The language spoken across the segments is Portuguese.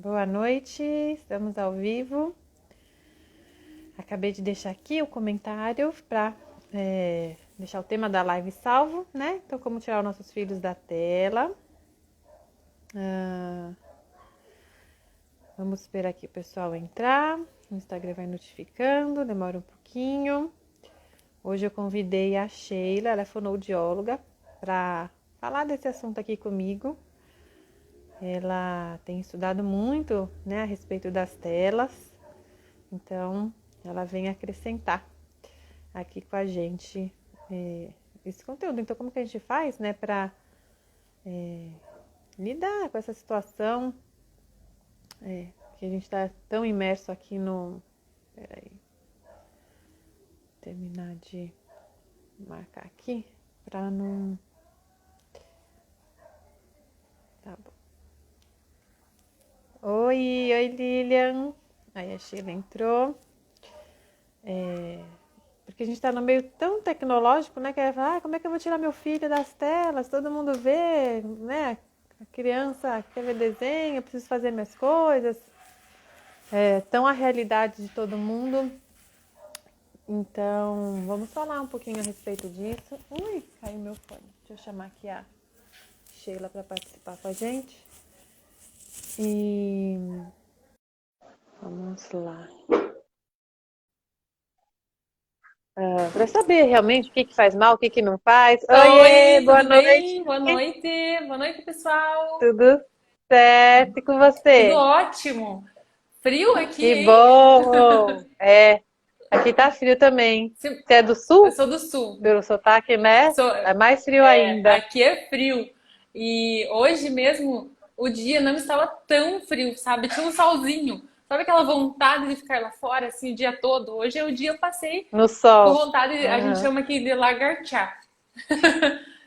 Boa noite, estamos ao vivo. Acabei de deixar aqui o comentário para deixar o tema da live salvo, né? Então, como tirar os nossos filhos da tela. Vamos esperar aqui o pessoal entrar. O Instagram vai notificando, demora um pouquinho. Hoje eu convidei a Sheila, ela é fonoaudióloga, para falar desse assunto aqui comigo. Ela tem estudado muito, né, a respeito das telas, então ela vem acrescentar aqui com a gente esse conteúdo. Então, como que a gente faz, né, para lidar com essa situação que a gente está tão imerso aqui no... Peraí, terminar de marcar aqui para não... Tá bom. Oi Lilian. Aí a Sheila entrou. Porque a gente está no meio tão tecnológico, né? Que é falar, como é que eu vou tirar meu filho das telas? Todo mundo vê, né? A criança quer ver desenho, eu preciso fazer minhas coisas. Tão a realidade de todo mundo. Então, vamos falar um pouquinho a respeito disso. Ui, caiu meu fone. Deixa eu chamar aqui a Sheila para participar com a gente. E vamos lá. Para saber realmente o que faz mal, o que não faz. Oiê, Oi, boa tudo noite. bem? Boa noite. Boa noite, pessoal. Tudo certo e com Tudo você? ótimo. Frio aqui, Que hein? bom! Aqui tá frio também. Você é do Eu sul? sou do sul. Pelo sotaque, né? Sou, É mais frio ainda. aqui é frio. E hoje mesmo o dia não estava tão frio, sabe? Tinha um solzinho. Sabe aquela vontade de ficar lá fora assim o dia todo? Hoje é o dia eu passei No com sol. vontade, a gente Aham. chama aqui de lagartear.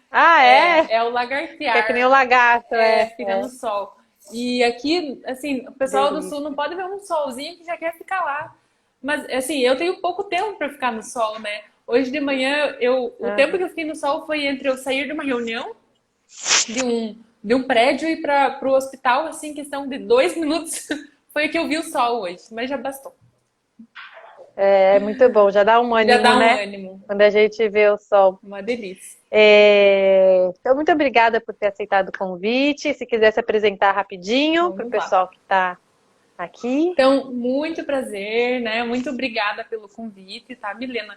Ah, é? É o Que é que nem o lagartear. lagarto, Fica no é. sol. E aqui, assim, o pessoal do sul não Delícia. pode ver um solzinho que já quer ficar lá. Mas, assim, eu tenho pouco tempo para ficar no sol, né? Hoje de manhã, o tempo que Aham. eu fiquei no sol foi entre eu sair de uma reunião de um prédio e ir para o hospital, assim, questão de 2 minutos. Foi que eu vi o sol hoje, mas já bastou. É muito bom, já dá um Já ânimo, dá um né? ânimo, Quando a gente vê o sol. uma delícia. Então, muito obrigada por ter aceitado o convite. Se quiser se apresentar rapidinho para o Vamos lá. pessoal que está aqui. Então, muito prazer, né? Muito obrigada pelo convite, tá, Milena?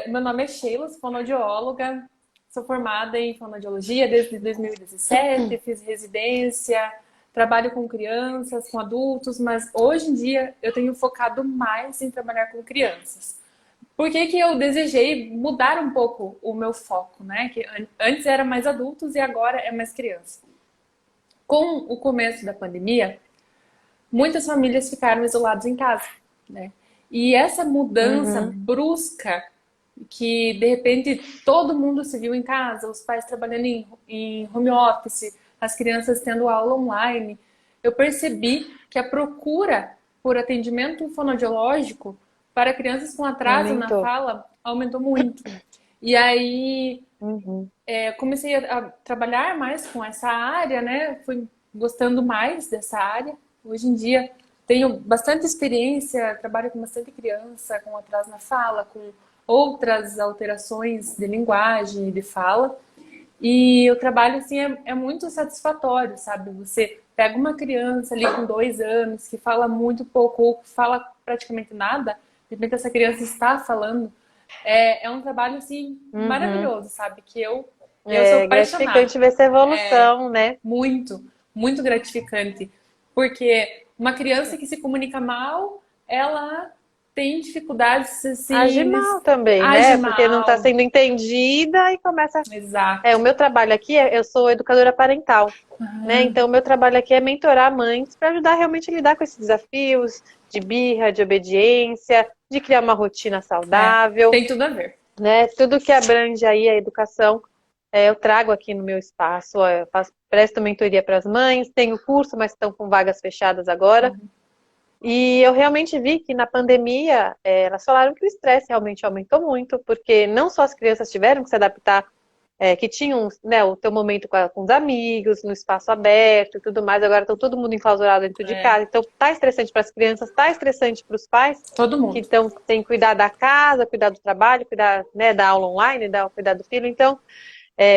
Meu nome é Sheila, sou fonoaudióloga, sou formada em fonoaudiologia desde 2017, fiz residência, trabalho com crianças, com adultos, mas hoje em dia eu tenho focado mais em trabalhar com crianças. Por que que eu desejei mudar um pouco o meu foco, né? Que antes era mais adultos e agora é mais criança. Com o começo da pandemia, muitas famílias ficaram isoladas em casa, né? E essa mudança Uhum. brusca que de repente todo mundo se viu em casa, os pais trabalhando em home office, as crianças tendo aula online, eu percebi que a procura por atendimento fonoaudiológico para crianças com atraso na Aumentou. fala aumentou muito. E aí Uhum. comecei a trabalhar mais com essa área, né? Fui gostando mais dessa área. Hoje em dia tenho bastante experiência, trabalho com bastante criança, com atraso na fala, com outras alterações de linguagem e de fala. E o trabalho, assim, é muito satisfatório, sabe? Você pega uma criança ali com 2 anos que fala muito pouco ou que fala praticamente nada, de repente essa criança está falando. É um trabalho, assim, Uhum. maravilhoso, sabe? Que eu sou É apaixonada. gratificante ver essa É evolução, né? muito, muito gratificante. Porque uma criança que se comunica mal, ela tem dificuldades, Age assim, mal também, age né? Porque não está mal. sendo entendida e começa. O Exato. meu trabalho aqui, eu sou educadora parental, né? Então, o meu trabalho aqui é mentorar mães para ajudar realmente a lidar com esses desafios de birra, de obediência, de criar uma rotina saudável, Tem tudo a ver. né? Tudo que abrange aí a educação, eu trago aqui no meu espaço. Eu presto mentoria para as mães, tenho curso, mas estão com vagas fechadas agora. E eu realmente vi que na pandemia, elas falaram que o estresse realmente aumentou muito, porque não só as crianças tiveram que se adaptar que tinham, né, o teu momento com os amigos, no espaço aberto e tudo mais, agora estão todo mundo enclausurado dentro de É, casa, então tá estressante para as crianças, tá estressante para os pais, todo que mundo. então tem que cuidar da casa, cuidar do trabalho, cuidar, né, da aula online, cuidar do filho, então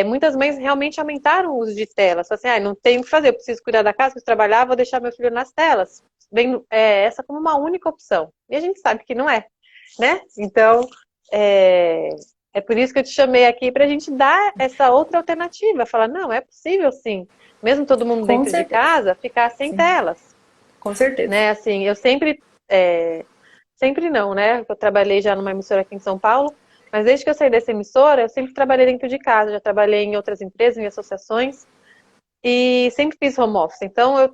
muitas mães realmente aumentaram o uso de telas. Assim, não tenho o que fazer, eu preciso cuidar da casa, preciso trabalhar, vou deixar meu filho nas telas. Vendo essa como uma única opção. E a gente sabe que não é, né? Então, é, é por isso que eu te chamei aqui para a gente dar essa outra alternativa. Falar, não, é possível sim, mesmo todo mundo Com dentro de certeza. casa, ficar sem Sim, telas, com certeza. né? Assim, eu sempre não, né? Eu trabalhei já numa emissora aqui em São Paulo, mas desde que eu saí dessa emissora, eu sempre trabalhei dentro de casa, já trabalhei em outras empresas, em associações, e sempre fiz home office. Então,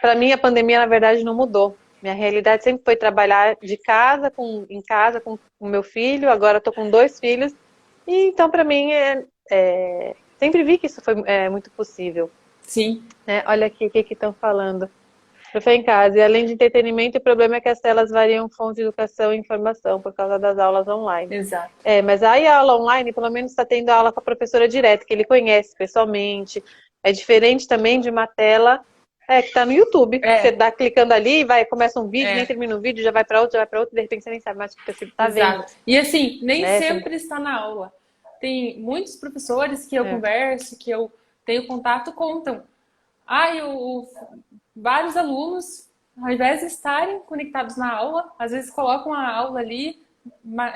para mim, a pandemia, na verdade, não mudou. Minha realidade sempre foi trabalhar de casa, em casa, com o meu filho, agora estou com 2 filhos, e então, para mim, sempre vi que isso foi muito possível. Sim, Né? Olha aqui o que estão falando. Foi em casa. E além de entretenimento, o problema é que as telas variam fonte de educação e informação por causa das aulas online. exato. Mas aí a aula online, pelo menos está tendo aula com a professora direto, que ele conhece pessoalmente. É diferente também de uma tela que está no YouTube. Você É, dá clicando ali, começa um vídeo, nem é, termina o vídeo, já vai para outro, já vai para outro, de repente você nem sabe mais o que você está vendo. exato. E assim, nem Né? sempre está na aula. Tem muitos professores que eu É. converso, que eu tenho contato, contam. Ah, vários alunos, ao invés de estarem conectados na aula, às vezes colocam a aula ali,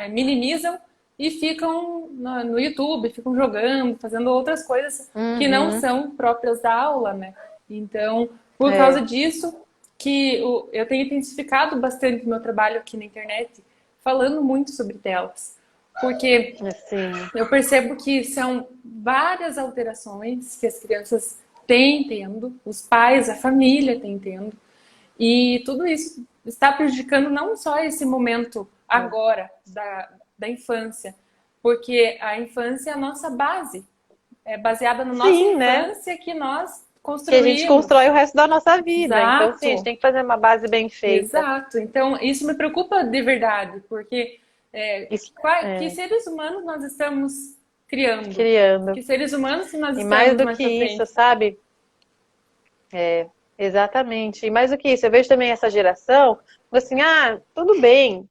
minimizam e ficam no YouTube, ficam jogando, fazendo outras coisas que não Uhum. são próprias da aula, né? Então, por causa É. disso, que eu tenho intensificado bastante o meu trabalho aqui na internet, falando muito sobre telas. Porque Assim. eu percebo que são várias alterações que as crianças têm tendo, os pais, a família têm tendo, e tudo isso está prejudicando não só esse momento agora da infância, porque a infância é a nossa base, é baseada na nossa Sim, né? infância que nós Que a gente constrói construímos. o resto da nossa vida. Então, sim, a gente Exato, tem que fazer uma base bem feita. exato. Então, isso me preocupa de verdade, porque Isso, que seres humanos nós estamos criando? criando. Que seres humanos que nós E mais estamos do mais que pra isso, frente? sabe? Exatamente. E mais do que isso, eu vejo também essa geração, assim, tudo bem.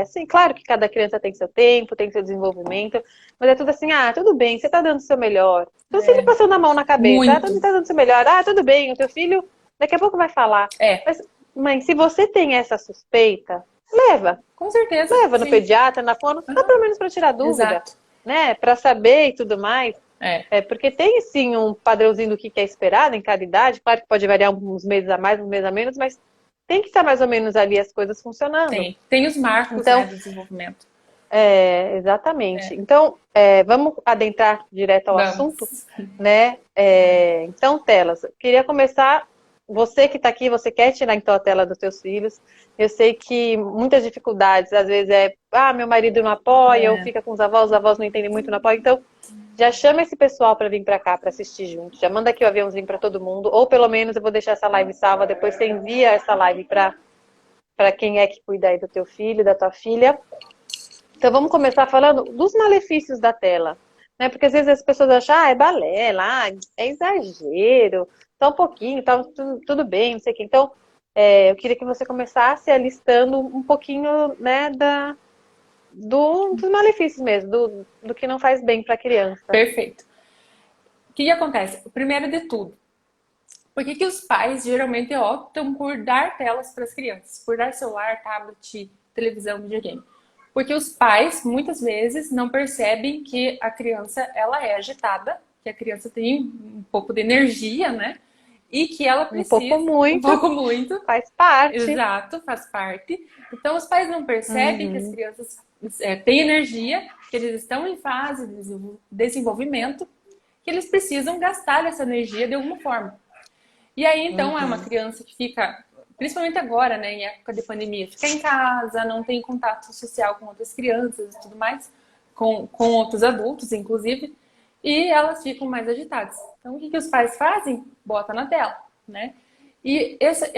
Sim, claro que cada criança tem seu tempo, tem seu desenvolvimento, mas é tudo assim, tudo bem, você tá dando o seu melhor. Então, sempre É, passando a mão na cabeça, muito. tá dando o seu melhor, tudo bem, o teu filho daqui a pouco vai falar. É, Mas, mãe, se você tem essa suspeita, leva. com certeza, Leva no sim. pediatra, na fono, só Aham, pelo menos para tirar dúvida, exato. né? Para saber e tudo mais. É, Porque tem sim um padrãozinho do que é esperado em cada idade. Claro que pode variar uns meses a mais, uns meses a menos, mas tem que estar mais ou menos ali as coisas funcionando. tem. Tem os marcos, né, Então, do desenvolvimento. exatamente. É, Então, vamos adentrar direto ao assunto, vamos. né? Então, telas. Queria começar. Você que está aqui, você quer tirar então a tela dos seus filhos. Eu sei que muitas dificuldades, às vezes meu marido não apoia, ou É, fica com os avós não entendem muito, não apoiam. Então, já chama esse pessoal para vir para cá para assistir junto. Já manda aqui o aviãozinho para todo mundo, ou pelo menos eu vou deixar essa live salva. Depois você envia essa live para quem é que cuida aí do teu filho, da tua filha. Então vamos começar falando dos malefícios da tela, né? Porque às vezes as pessoas acham, é balela, é exagero, tá um pouquinho, tá tudo bem, não sei o quê. Então, eu queria que você começasse listando um pouquinho, né, dos malefícios mesmo, do que não faz bem para a criança. perfeito. O que acontece? Primeiro de tudo, por que os pais geralmente optam por dar telas para as crianças? Por dar celular, tablet, televisão, videogame? Porque os pais, muitas vezes, não percebem que a criança ela é agitada, que a criança tem um pouco de energia, né? E que ela Um pouco precisa, um muito, pouco muito, faz parte. exato, faz parte. Então, os pais não percebem que as Uhum, crianças têm energia, que eles estão em fase de desenvolvimento, que eles precisam gastar essa energia de alguma forma. E aí, então, é uma uhum, criança que fica, principalmente agora, né, em época de pandemia, fica em casa, não tem contato social com outras crianças e tudo mais, com outros adultos, inclusive, e elas ficam mais agitadas. Então, o que os pais fazem? Bota na tela, né? E esse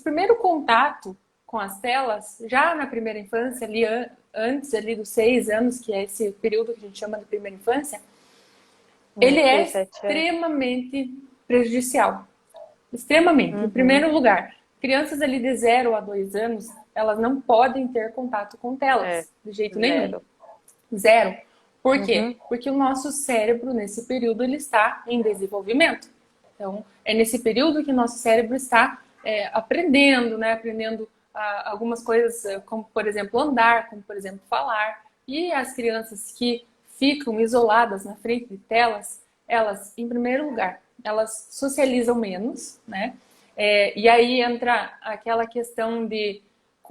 primeiro contato com as telas, já na primeira infância, ali, antes ali dos 6 anos, que é esse período que a gente chama de primeira infância, ele é 6, 7 anos. extremamente prejudicial. Extremamente. Em Uhum. primeiro lugar, crianças ali de 0 a 2 anos, elas não podem ter contato com É, telas, de jeito nenhum. zero. Zero. Por quê? Uhum. Porque o nosso cérebro, nesse período, ele está em desenvolvimento. Então, é nesse período que o nosso cérebro está aprendendo, né? Aprendendo algumas coisas, como, por exemplo, andar, como, por exemplo, falar. E as crianças que ficam isoladas na frente de telas, elas, em primeiro lugar, elas socializam menos, né? E aí entra aquela questão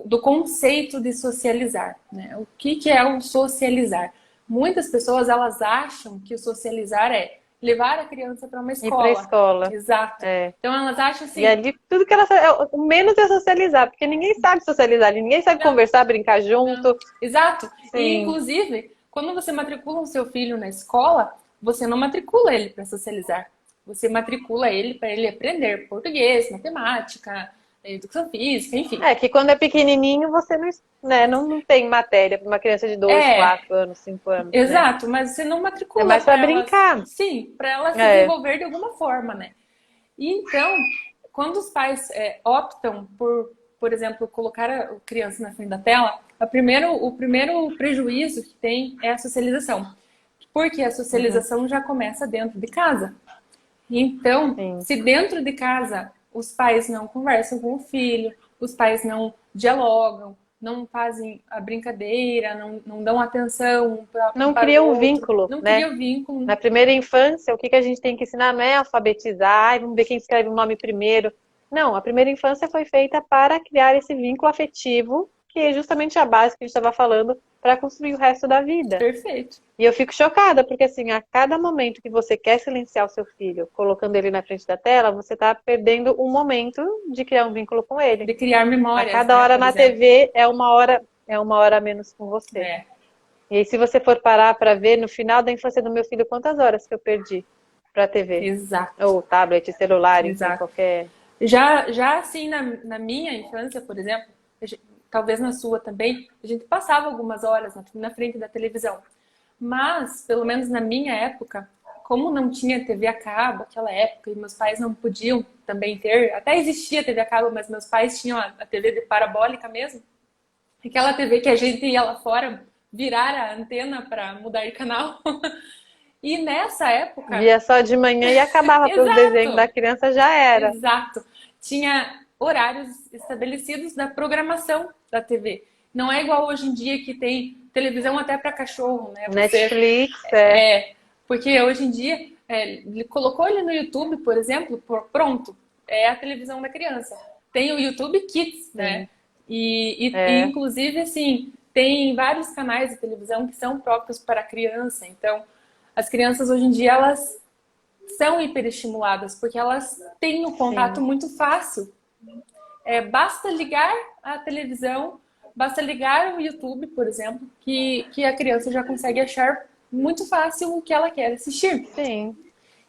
do conceito de socializar, né? O que é o socializar? Muitas pessoas, elas acham que o socializar é levar a criança para uma Ir pra escola. escola. Exato. É. Então elas acham E assim, ali, tudo que ela sabe, o menos é socializar, porque ninguém sabe socializar, ninguém sabe não, conversar, brincar não. junto. Exato. E Sim. inclusive, quando você matricula o seu filho na escola, você não matricula ele para socializar. Você matricula ele para ele aprender português, matemática, educação física, enfim. É que quando é pequenininho, você não, né, não tem matéria para uma criança de 2, É, 4 anos, 5 anos, né? exato, mas você não É matricula mais para para elas, brincar. sim, para elas se É. desenvolver de alguma forma, né? E então, quando os pais optam por exemplo, colocar a criança na frente da tela, o primeiro prejuízo que tem é a socialização. Porque a Uhum. socialização já começa dentro de casa. Então, Sim. se dentro de casa os pais não conversam com o filho, os pais não dialogam, não fazem a brincadeira, não dão atenção um Não para o cria um outro, vínculo, não né? cria vínculo. Na primeira infância, o que que a gente tem que ensinar não é alfabetizar, ai, vamos ver quem escreve o nome primeiro. Não, a primeira infância foi feita para criar esse vínculo afetivo, que é justamente a base que a gente estava falando, para construir o resto da vida. Perfeito. E eu fico chocada, porque assim, a cada momento que você quer silenciar o seu filho, colocando ele na frente da tela, você está perdendo um momento de criar um vínculo com ele. De criar A memórias, cada né, hora por na exemplo. TV é uma hora a menos com você. É, E aí, se você for parar para ver, no final da infância do meu filho, quantas horas que eu perdi para TV? exato, Ou tablet, celular, enfim, exato. qualquer. Já assim, na minha infância, por exemplo, talvez na sua também, a gente passava algumas horas na frente da televisão. Mas, pelo menos na minha época, como não tinha TV a cabo naquela época, e meus pais não podiam também ter, até existia TV a cabo, mas meus pais tinham a TV de parabólica mesmo, aquela TV que a gente ia lá fora virar a antena para mudar de canal. E nessa época, Via só de manhã e acabava, porque os desenhos da exato, criança já era. exato. Tinha horários estabelecidos da programação da TV. Não é igual hoje em dia que tem televisão até para cachorro, né? Você Netflix, é. porque hoje em dia ele colocou ele no YouTube, por exemplo, pronto, é a televisão da criança. Tem o YouTube Kids, né? Sim, E é. inclusive assim tem vários canais de televisão que são próprios para criança. Então as crianças hoje em dia elas são hiperestimuladas, porque elas têm o contato Sim, muito fácil. Basta ligar a televisão, basta ligar o YouTube, por exemplo, que a criança já consegue achar muito fácil o que ela quer assistir. sim.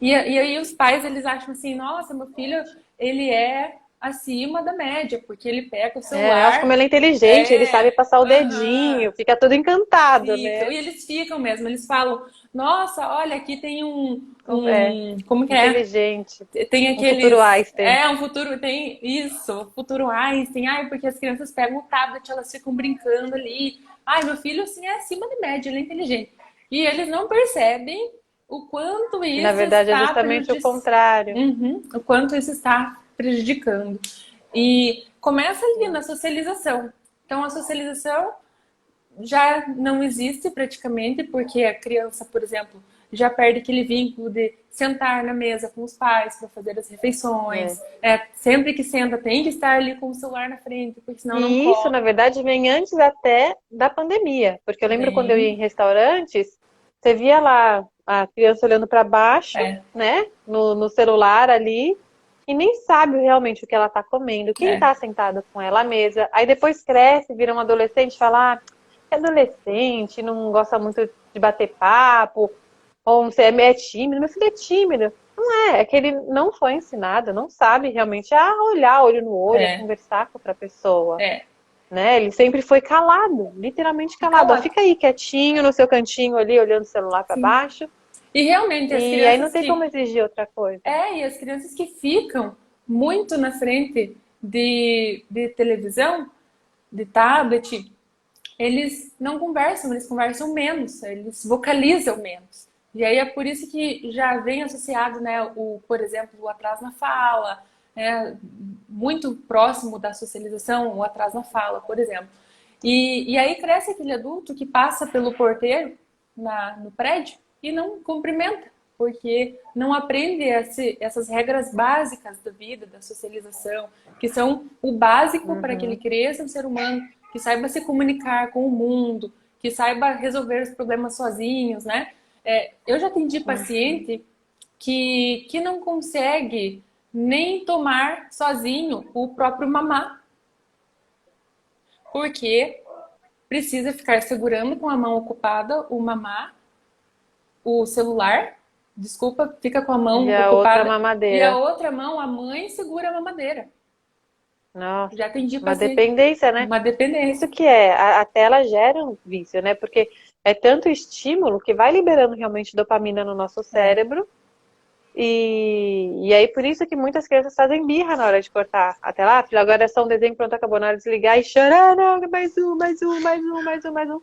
E aí os pais, eles acham assim, nossa, meu filho, ele é acima da média, porque ele pega o É, nossa, como celular, ele é inteligente, ele sabe passar o aham, dedinho, fica todo encantado, ficam, né? e eles ficam mesmo, eles falam, nossa, olha, aqui tem É, como que é? inteligente. Tem Um futuro aqueles. Einstein. Um futuro, tem isso, futuro Einstein. Ai, porque as crianças pegam o tablet, elas ficam brincando ali. Ai, meu filho, assim, é acima de média, ele é inteligente. E eles não percebem o quanto E na isso verdade é está justamente o contrário. o quanto isso está prejudicando. E começa ali na socialização. Então, a socialização já não existe praticamente, porque a criança, por exemplo, já perde aquele vínculo de sentar na mesa com os pais para fazer as refeições. É. Sempre que senta, tem que estar ali com o celular na frente, porque senão não E isso, na come. verdade, vem antes até da pandemia. Porque eu lembro quando eu ia em Vem. restaurantes, você via lá a criança olhando para baixo, É, né, no celular ali, e nem sabe realmente o que ela está comendo, quem é, está sentado com ela à mesa. Aí depois cresce, vira um adolescente e fala, ah, é adolescente, não gosta muito de bater papo, ou você é tímido, meu filho é tímido. Não é, é que ele não foi ensinado, não sabe realmente a olhar olho no olho, a é, conversar com outra pessoa. é. né? Ele sempre foi calado, literalmente calado. Ó, Calado. fica aí quietinho no seu cantinho ali, olhando o celular para Sim. baixo. E realmente as E aí não crianças tem como exigir outra coisa. e as crianças que ficam muito na frente de televisão, de tablet, eles não conversam, eles conversam menos, eles vocalizam menos. E aí é por isso que já vem associado, né, por exemplo, o atraso na fala, né, muito próximo da socialização, o atraso na fala, por exemplo. E aí cresce aquele adulto que passa pelo porteiro no prédio e não cumprimenta, porque não aprende essas regras básicas da vida, da socialização, que são o básico para que ele cresça um ser humano, que saiba se comunicar com o mundo, que saiba resolver os problemas sozinhos, né? Eu já atendi paciente que não consegue nem tomar sozinho o próprio mamá, porque precisa ficar segurando com a mão ocupada o mamá, o celular, desculpa, fica com a mão E a outra ocupada, e a mamadeira. outra mão, a mãe, segura a mamadeira. Nossa, Já atendi uma paciente, dependência, né? uma Isso dependência. que é, a tela gera um vício, né? Porque é tanto estímulo que vai liberando realmente dopamina no nosso É, cérebro. E aí por isso que muitas crianças fazem birra na hora de cortar a tela. Ah, filho, agora é só um desenho, pronto, acabou. Na hora de desligar e chorar, ah, não, mais um, mais um, mais um, mais um, mais um.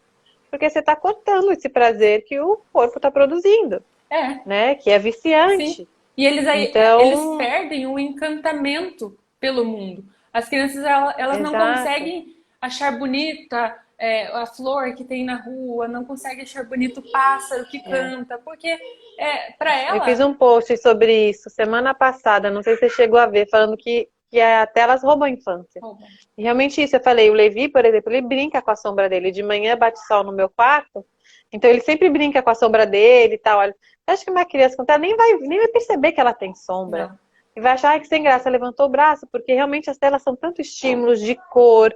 Porque você está cortando esse prazer que o corpo está produzindo, é, né? Que é sim. viciante. E eles Então, perdem o encantamento pelo mundo. As crianças, elas não exato. conseguem achar bonita a flor que tem na rua, não conseguem achar bonito o pássaro que É. canta, porque para Eu fiz ela, um post sobre isso semana passada, não sei se você chegou a ver, falando que a telas roubam a infância. rouba. E realmente isso, eu falei, o Levi, por exemplo, ele brinca com a sombra dele. De manhã bate sol no meu quarto, então ele sempre brinca com a sombra dele e tal. Olha, eu acho que uma criança com tela nem vai perceber que ela tem sombra. Não. E vai achar que sem graça levantou o braço, porque realmente as telas são tanto estímulos de cor,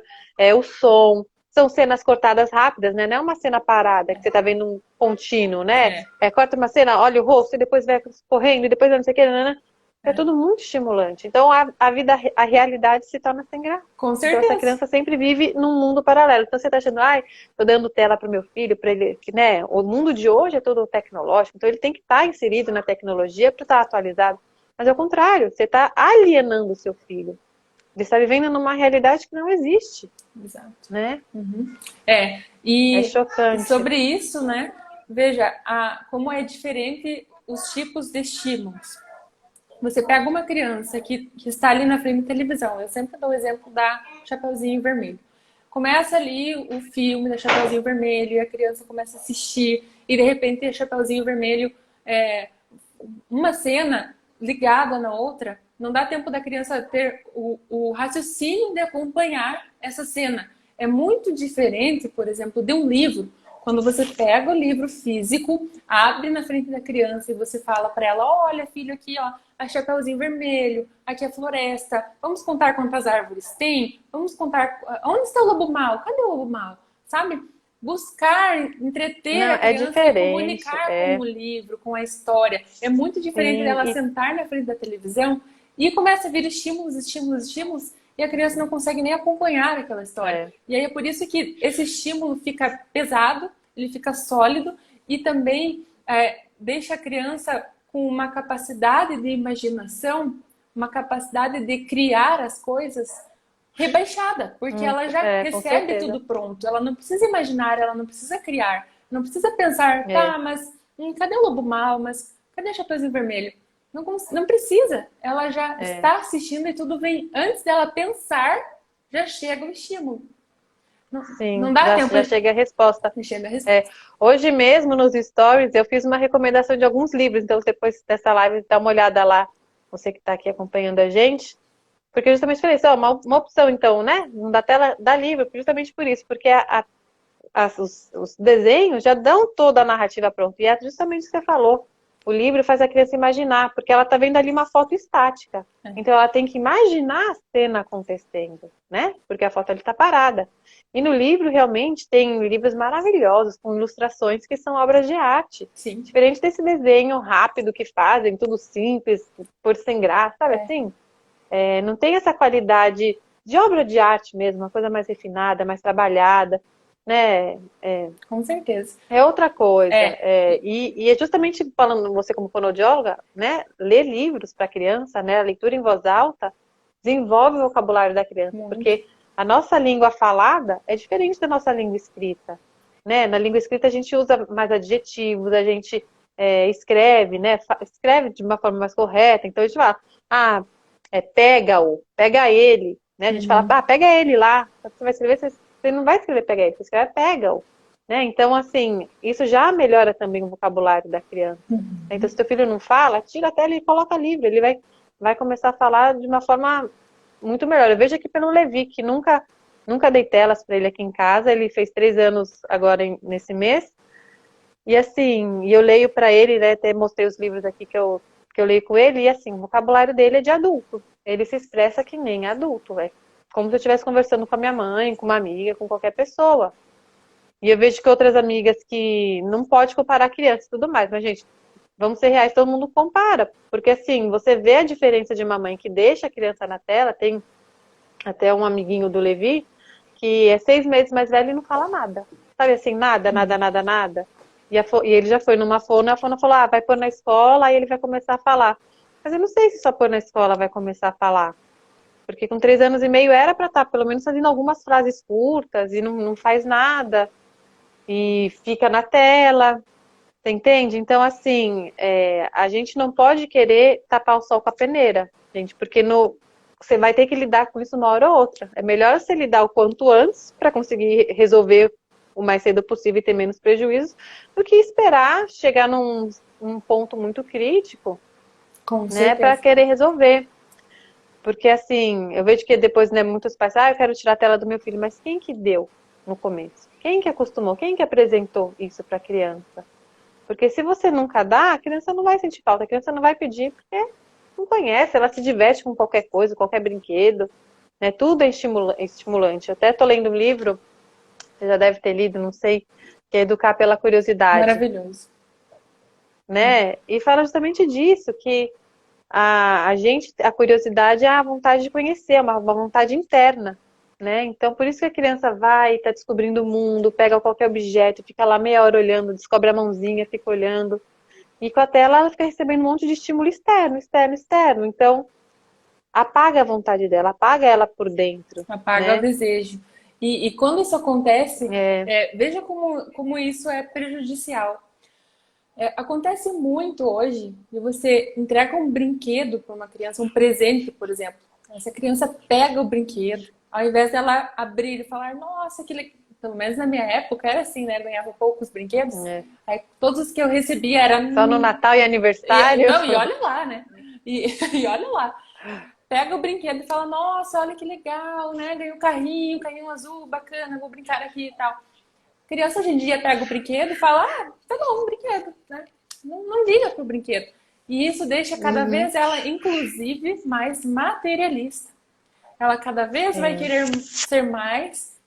o som, são cenas cortadas rápidas, né? Não é uma cena parada, que você tá vendo um contínuo, né? É, Corta uma cena, olha o rosto, e depois vai correndo, e depois não sei o que, né? É é. tudo muito estimulante. Então a vida, a realidade se torna sem graça. Com Então essa certeza. criança sempre vive num mundo paralelo. Então você tá achando, ai, tô dando tela pro meu filho, para ele, que, né? O mundo de hoje é todo tecnológico, então ele tem que estar inserido na tecnologia para estar atualizado. Mas ao contrário, você está alienando o seu filho. Ele está vivendo numa realidade que não existe, Exato. né? É, É e chocante. sobre isso, né? Veja como é diferente os tipos de estímulos. Você pega uma criança que está ali na frente da televisão, eu sempre dou o exemplo da Chapeuzinho Vermelho. Começa ali o filme da Chapeuzinho Vermelho e a criança começa a assistir, e de repente a Chapeuzinho Vermelho, uma cena ligada na outra, não dá tempo da criança ter o raciocínio de acompanhar essa cena. É muito diferente, por exemplo, de um livro. Quando você pega o livro físico, abre na frente da criança e você fala para ela: olha, filho, aqui ó, a Chapeuzinho Vermelho, aqui é a floresta. Vamos contar quantas árvores tem? Vamos contar onde está o lobo mau? Cadê o lobo mau? Sabe? Buscar entreter Não, a é criança e diferente. comunicar com o livro, com a história. É muito diferente Sim, dela sentar na frente da televisão e começa a vir estímulos, estímulos, estímulos, e a criança não consegue nem acompanhar aquela história. é, E aí é por isso que esse estímulo fica pesado, ele fica sólido e também deixa a criança com uma capacidade de imaginação, uma capacidade de criar as coisas rebaixada, porque ela já com recebe certeza. tudo pronto. Ela não precisa imaginar, ela não precisa criar, não precisa pensar, É, tá, mas cadê o lobo mau? Mas cadê a Chapeuzinho Vermelho? Não, não precisa. Ela já é. está assistindo e tudo vem antes dela pensar, já chega o estímulo. Não, não Sim, dá já, tempo já chega a resposta. de chega a É, resposta. hoje mesmo nos stories eu fiz uma recomendação de alguns livros, então depois dessa live dá uma olhada lá, você que está aqui acompanhando a gente, porque eu justamente falei assim, ó, uma opção então, né? Não dá tela, dá livro, justamente por isso, porque os desenhos já dão toda a narrativa pronta, e é justamente o que você falou. O livro faz a criança imaginar, porque ela está vendo ali uma foto estática. É. Então ela tem que imaginar a cena acontecendo, né? Porque a foto ali está parada. E no livro, realmente, tem livros maravilhosos, com ilustrações que são obras de arte. Sim. Diferente desse desenho rápido que fazem, tudo simples, por sem graça, sabe É. assim? Não tem essa qualidade de obra de arte mesmo, uma coisa mais refinada, mais trabalhada, né? Com certeza. É outra coisa. É, E é justamente falando, você como fonoaudióloga, né? Ler livros para criança, né? A leitura em voz alta desenvolve o vocabulário da criança, muito. porque a nossa língua falada é diferente da nossa língua escrita, né? Na língua escrita a gente usa mais adjetivos, a gente escreve, né? Escreve de uma forma mais correta. Então a gente fala, pega-o, pega ele, né? A gente fala, Uhum. pega ele lá. Você vai escrever, você não vai escrever pega ele, você escreve pega-o. Né? Então, assim, isso já melhora também o vocabulário da criança. Então, se teu filho não fala, tira a tela e coloca livre. Ele vai começar a falar de uma forma muito melhor. Eu vejo aqui pelo Levi, que nunca dei telas para ele aqui em casa. Ele fez 3 anos agora nesse mês. E assim, eu leio para ele, né? Até mostrei os livros aqui que eu leio com ele. E assim, o vocabulário dele é de adulto. Ele se expressa que nem adulto. É como se eu estivesse conversando com a minha mãe, com uma amiga, com qualquer pessoa. E eu vejo que outras amigas que não pode comparar criança e tudo mais, mas, gente, vamos ser reais, todo mundo compara. Porque assim, você vê a diferença de uma mãe que deixa a criança na tela, tem até um amiguinho do Levi, que é 6 meses mais velho e não fala nada. Sabe assim, nada, nada, nada, nada. E ele já foi numa fono, a fono falou, vai pôr na escola, aí ele vai começar a falar. Mas eu não sei se só pôr na escola vai começar a falar. Porque com 3 anos e meio era para estar pelo menos fazendo algumas frases curtas e não faz nada e fica na tela, você entende? Então, assim, a gente não pode querer tapar o sol com a peneira, gente, porque você vai ter que lidar com isso uma hora ou outra. É melhor você lidar o quanto antes para conseguir resolver o mais cedo possível e ter menos prejuízos, do que esperar chegar num ponto muito crítico, Com né, para certeza. querer resolver. Porque, assim, eu vejo que depois, né, muitos pais, eu quero tirar a tela do meu filho, mas quem que deu no começo? Quem que acostumou? Quem que apresentou isso para a criança? Porque se você nunca dá, a criança não vai sentir falta, a criança não vai pedir, porque não conhece, ela se diverte com qualquer coisa, qualquer brinquedo, né? Tudo é estimulante. Eu até estou lendo um livro, você já deve ter lido, não sei, que é Educar pela Curiosidade, Maravilhoso. né? E fala justamente disso, que a curiosidade é a vontade de conhecer, é uma vontade interna, né? Então, por isso que a criança vai, está descobrindo o mundo, pega qualquer objeto, fica lá meia hora olhando, descobre a mãozinha, fica olhando. E com a tela ela fica recebendo um monte de estímulo externo, externo, externo. Então, apaga a vontade dela, apaga ela por dentro, Apaga o né? desejo. E quando isso acontece, É, veja como isso é prejudicial. Acontece muito hoje de você entrega um brinquedo para uma criança, um presente, por exemplo. Essa criança pega o brinquedo, ao invés dela abrir e falar, nossa, que legal. Pelo menos na minha época era assim, né? Eu ganhava poucos brinquedos. é. Aí todos os que eu recebia Só no eram. Natal e aniversário. Não, e olha lá, né? E olha lá. Pega o brinquedo e fala, nossa, olha que legal, né? Ganhei um carrinho azul, bacana, vou brincar aqui e tal. Criança hoje em dia pega o brinquedo e fala, tá bom, um brinquedo, né? Não liga pro brinquedo. E isso deixa cada Uhum. vez ela, inclusive, mais materialista. Ela cada vez vai É.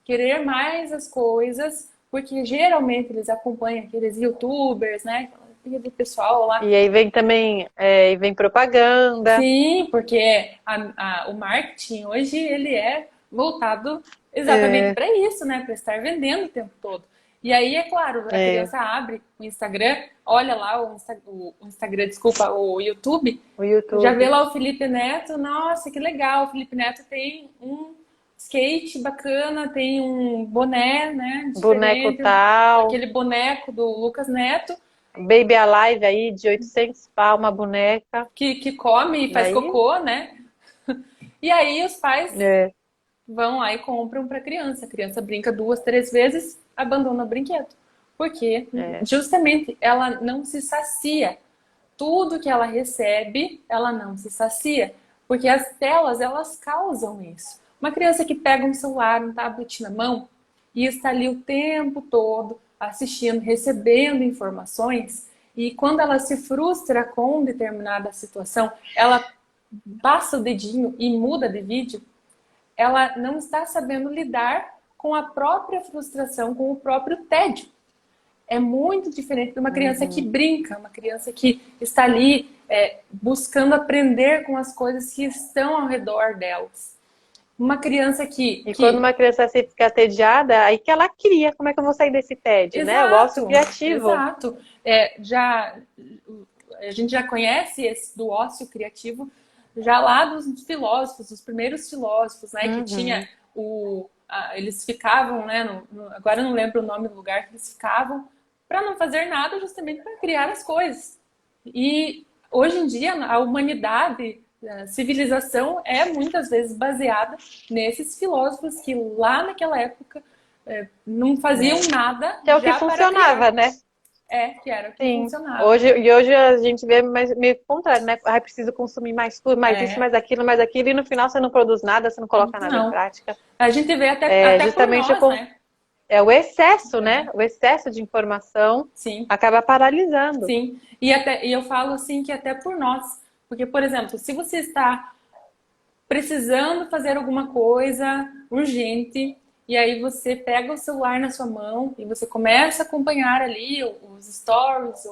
querer mais as coisas, porque geralmente eles acompanham aqueles YouTubers, né? Aquele pessoal lá. E aí vem também, e vem propaganda. Sim, porque o marketing hoje ele é voltado exatamente É, para isso, né? Para estar vendendo o tempo todo. E aí, é claro, a é, criança abre o Instagram, olha lá o Instagram, desculpa, o YouTube, o já vê YouTube. lá o Felipe Neto, nossa, que legal, o Felipe Neto tem um skate bacana, tem um boné, né, Boneco diferente, tal. aquele boneco do Lucas Neto, Baby Alive aí, de 800 pau, uma boneca. que come e faz Daí, cocô, né? E aí os pais é, vão lá e compram para a criança. A criança brinca 2, 3 vezes, abandona o brinquedo. Porque é. justamente ela não se sacia. Tudo que ela recebe, ela não se sacia. Porque as telas, elas causam isso. Uma criança que pega um celular, um tablet na mão e está ali o tempo todo assistindo, recebendo informações, e quando ela se frustra com determinada situação, ela passa o dedinho e muda de vídeo, ela não está sabendo lidar com a própria frustração, com o próprio tédio. É muito diferente de uma criança que Uhum. brinca, uma criança que está ali buscando aprender com as coisas que estão ao redor delas. Uma criança E quando uma criança se fica entediada, aí que ela cria. Como é que eu vou sair desse tédio, né? O ócio Exato, criativo. exato. A gente já conhece esse do ócio criativo já lá dos filósofos, dos primeiros filósofos, né? Que tinha Uhum. eles ficavam, né? Agora eu não lembro o nome do lugar que eles ficavam para não fazer nada, justamente para criar as coisas. E hoje em dia a humanidade, a civilização é muitas vezes baseada nesses filósofos que lá naquela época não faziam nada Que é o que já para criar. funcionava, né? Que era o que Sim. funcionava. Hoje a gente vê meio que o contrário, né? Ai, preciso consumir mais tudo, mais isso, É, mais aquilo, e no final você não produz nada, você não coloca nada em não. prática. A gente vê É até por justamente nós, né? o excesso, né? É, O excesso de informação sim, acaba paralisando. sim. E eu falo assim que até por nós. Porque, por exemplo, se você está precisando fazer alguma coisa urgente, e aí você pega o celular na sua mão e você começa a acompanhar ali os stories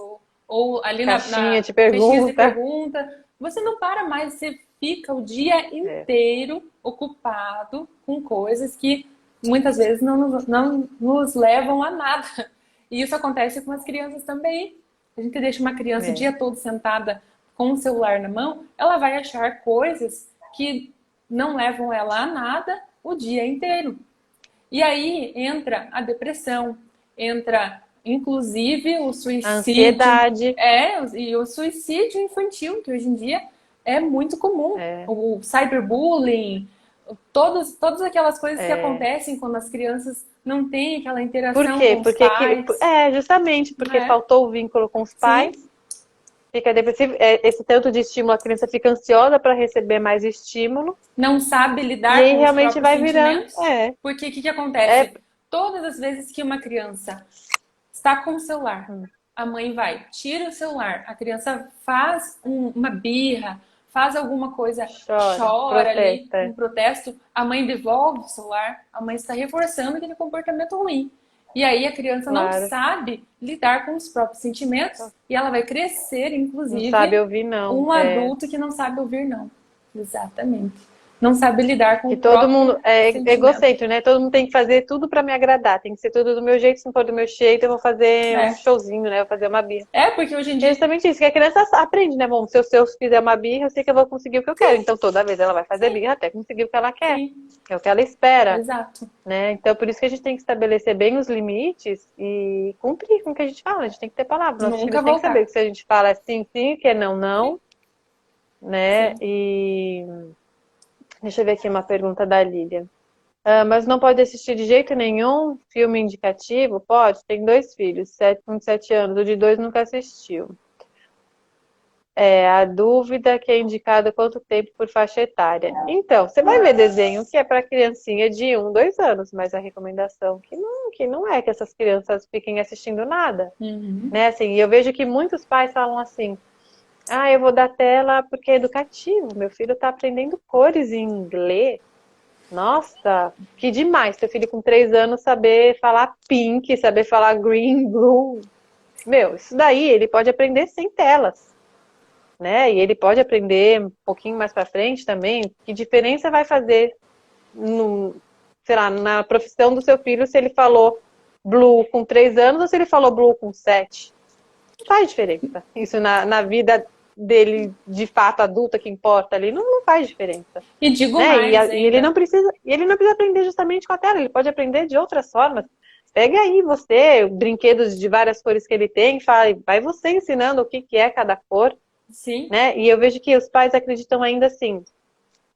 ou ali Caixinha na de caixinhas de pergunta. pergunta, você não para mais, você fica o dia É, inteiro ocupado com coisas que muitas vezes não nos levam a nada. E isso acontece com as crianças também. A gente deixa uma criança o é. dia todo sentada com o celular na mão, ela vai achar coisas que não levam ela a nada o dia inteiro. E aí entra a depressão, entra inclusive o A suicídio, ansiedade. e o suicídio infantil, que hoje em dia é muito comum. É, O cyberbullying, todas aquelas coisas que é. acontecem quando as crianças não têm aquela Por interação quê? com os Porque pais, justamente porque né? faltou o vínculo com os pais, Sim, fica depressivo. Esse tanto de estímulo, a criança fica ansiosa para receber mais estímulo, não sabe e lidar aí com os realmente próprios vai virando. sentimentos. Porque o que É, acontece? Todas as vezes que uma criança está com o celular, a mãe vai, tira o celular, a criança faz uma birra, faz alguma coisa, chora, chora ali, protesta. um protesto, a mãe devolve o celular, a mãe está reforçando aquele comportamento ruim. E aí a criança não Claro. sabe lidar com os próprios sentimentos e ela vai crescer, Não sabe inclusive, ouvir, não. um adulto que não sabe ouvir não. Exatamente. Não sabe lidar com Que o todo mundo próprio é sentimento. egocêntrico, né? Todo mundo tem que fazer tudo para me agradar. Tem que ser tudo do meu jeito. Se não for do meu jeito, eu vou fazer um É. showzinho, né? Eu vou fazer uma birra. Porque hoje em Que é dia. justamente isso, que a criança aprende, né? Bom, se eu fizer uma birra, eu sei que eu vou conseguir o que eu quero. Então, toda vez ela vai fazer Sim, birra até conseguir o que ela quer. sim, É o que ela espera, exato. né? Então, por isso que a gente tem que estabelecer bem os limites e cumprir com o que a gente fala. A gente tem que ter palavra. Nossos Nunca filhos têm que saber voltar. que se a gente fala sim, sim, que é não, Sim, não, né? sim. E deixa eu ver aqui uma pergunta da Lília. Ah, mas não pode assistir de jeito nenhum filme indicativo? Pode, tem dois filhos, um de 7 anos, o de 2 nunca assistiu. A dúvida que é indicada quanto tempo por faixa etária. Então, você vai ver desenho que é para criancinha de 1, 2 anos, mas a recomendação que não é que essas crianças fiquem assistindo nada, Uhum. né? Assim, e eu vejo que muitos pais falam assim: ah, eu vou dar tela porque é educativo, meu filho está aprendendo cores em inglês. Nossa, que demais, teu filho com 3 anos saber falar pink, saber falar green, blue. Meu, isso daí ele pode aprender sem telas, né? E ele pode aprender um pouquinho mais para frente também. Que diferença vai fazer no, sei lá, na profissão do seu filho se ele falou blue com 3 anos ou se ele falou blue com 7? Não faz diferença. Isso na vida dele de fato adulta que importa ali, não faz diferença. E digo Né? mais ainda. Ele não precisa aprender justamente com a tela, ele pode aprender de outras formas. Pega aí você, brinquedos de várias cores que ele tem, fala, vai você ensinando o que é cada cor, Sim, né? E eu vejo que os pais acreditam ainda assim,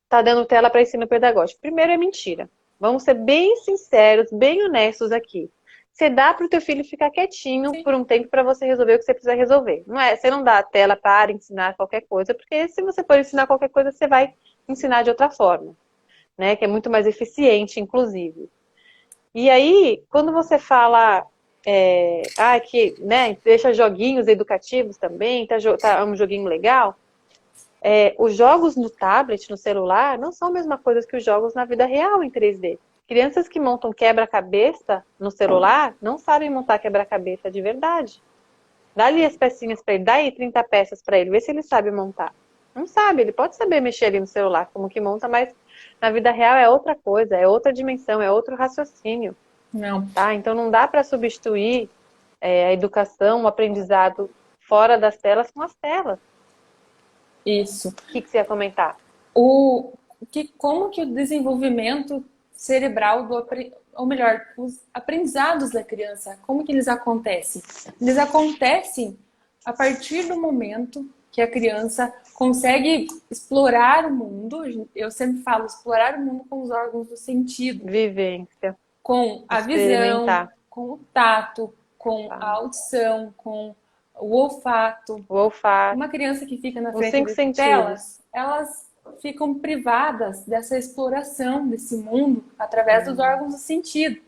tá dando tela para ensino pedagógico. Primeiro é mentira. Vamos ser bem sinceros, bem honestos aqui. Você dá para o teu filho ficar quietinho sim, por um tempo para você resolver o que você precisa resolver. Não é, você não dá a tela para ensinar qualquer coisa, porque se você for ensinar qualquer coisa, você vai ensinar de outra forma, né? Que é muito mais eficiente, inclusive. E aí, quando você fala que né, deixa joguinhos educativos também, tá um joguinho legal, os jogos no tablet, no celular, não são a mesma coisa que os jogos na vida real em 3D. Crianças que montam quebra-cabeça no celular não sabem montar quebra-cabeça de verdade. Dá ali as pecinhas para ele, dá aí 30 peças para ele, vê se ele sabe montar. Não sabe, ele pode saber mexer ali no celular, como que monta, mas Na vida real é outra coisa, é outra dimensão, é outro raciocínio, Não, tá? Então não dá para substituir a educação, o aprendizado fora das telas com as telas. isso. O que você ia comentar? O, como que o desenvolvimento cerebral ou melhor, os aprendizados da criança, como que eles acontecem? Eles acontecem a partir do momento que a criança consegue explorar o mundo. Eu sempre falo explorar o mundo com os órgãos do sentido, Vivência, com a visão, experimentar, com o tato, com a tá? audição, com o olfato. O olfato, Uma criança que fica na os frente 5 de sentidos. telas, elas ficam privadas dessa exploração desse mundo através dos órgãos do sentido.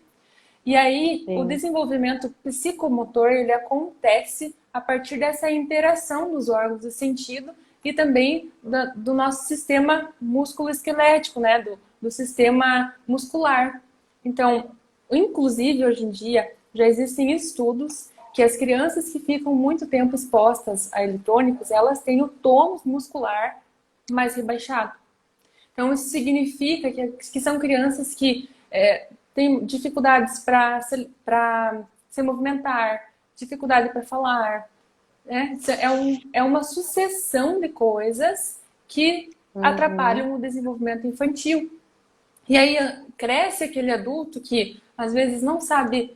E aí, o Sim. desenvolvimento psicomotor, ele acontece a partir dessa interação dos órgãos do sentido e também do nosso sistema músculo-esquelético, né? Do sistema muscular. Então, inclusive, hoje em dia, já existem estudos que as crianças que ficam muito tempo expostas a eletrônicos, elas têm o tônus muscular mais rebaixado. Então, isso significa que são crianças que têm dificuldades para se movimentar, dificuldade para falar. Né? É uma sucessão de coisas que Uhum. atrapalham o desenvolvimento infantil. E aí cresce aquele adulto que às vezes não sabe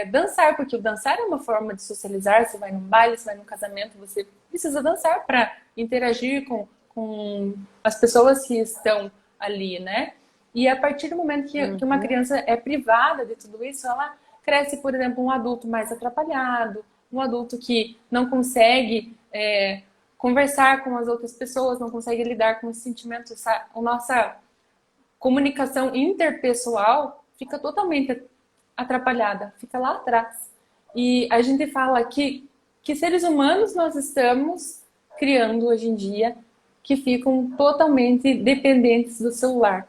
dançar, porque o dançar é uma forma de socializar. Você vai num baile, você vai num casamento, você precisa dançar para interagir com as pessoas que estão ali, né? E a partir do momento que uma Uhum. criança é privada de tudo isso, ela cresce, por exemplo, um adulto mais atrapalhado, um adulto que não consegue conversar com as outras pessoas, não consegue lidar com os sentimentos, a nossa comunicação interpessoal fica totalmente atrapalhada, fica lá atrás. E a gente fala que seres humanos nós estamos criando hoje em dia que ficam totalmente dependentes do celular.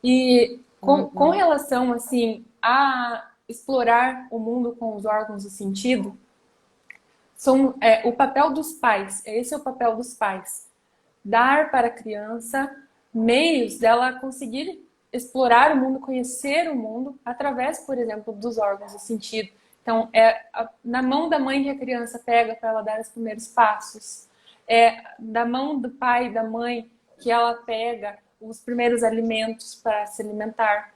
E com Uhum. relação assim a explorar o mundo com os órgãos do sentido, o papel dos pais, esse é o papel dos pais, dar para a criança meios dela conseguir explorar o mundo, conhecer o mundo através, por exemplo, dos órgãos do sentido. Então, na mão da mãe que a criança pega para ela dar os primeiros passos. É da mão do pai e da mãe que ela pega os primeiros alimentos para se alimentar.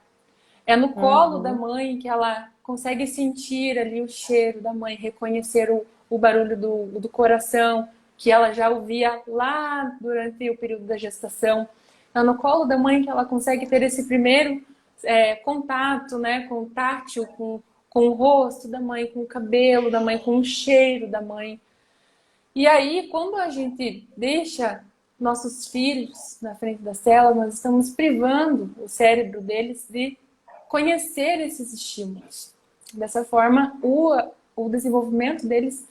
É no colo da Uhum. mãe que ela consegue sentir ali o cheiro da mãe, reconhecer o barulho do coração, que ela já ouvia lá durante o período da gestação. É no colo da mãe que ela consegue ter esse primeiro contato, né, com o tátil, com o rosto da mãe, com o cabelo da mãe, com o cheiro da mãe. E aí, quando a gente deixa nossos filhos na frente das telas, nós estamos privando o cérebro deles de conhecer esses estímulos. Dessa forma, o desenvolvimento deles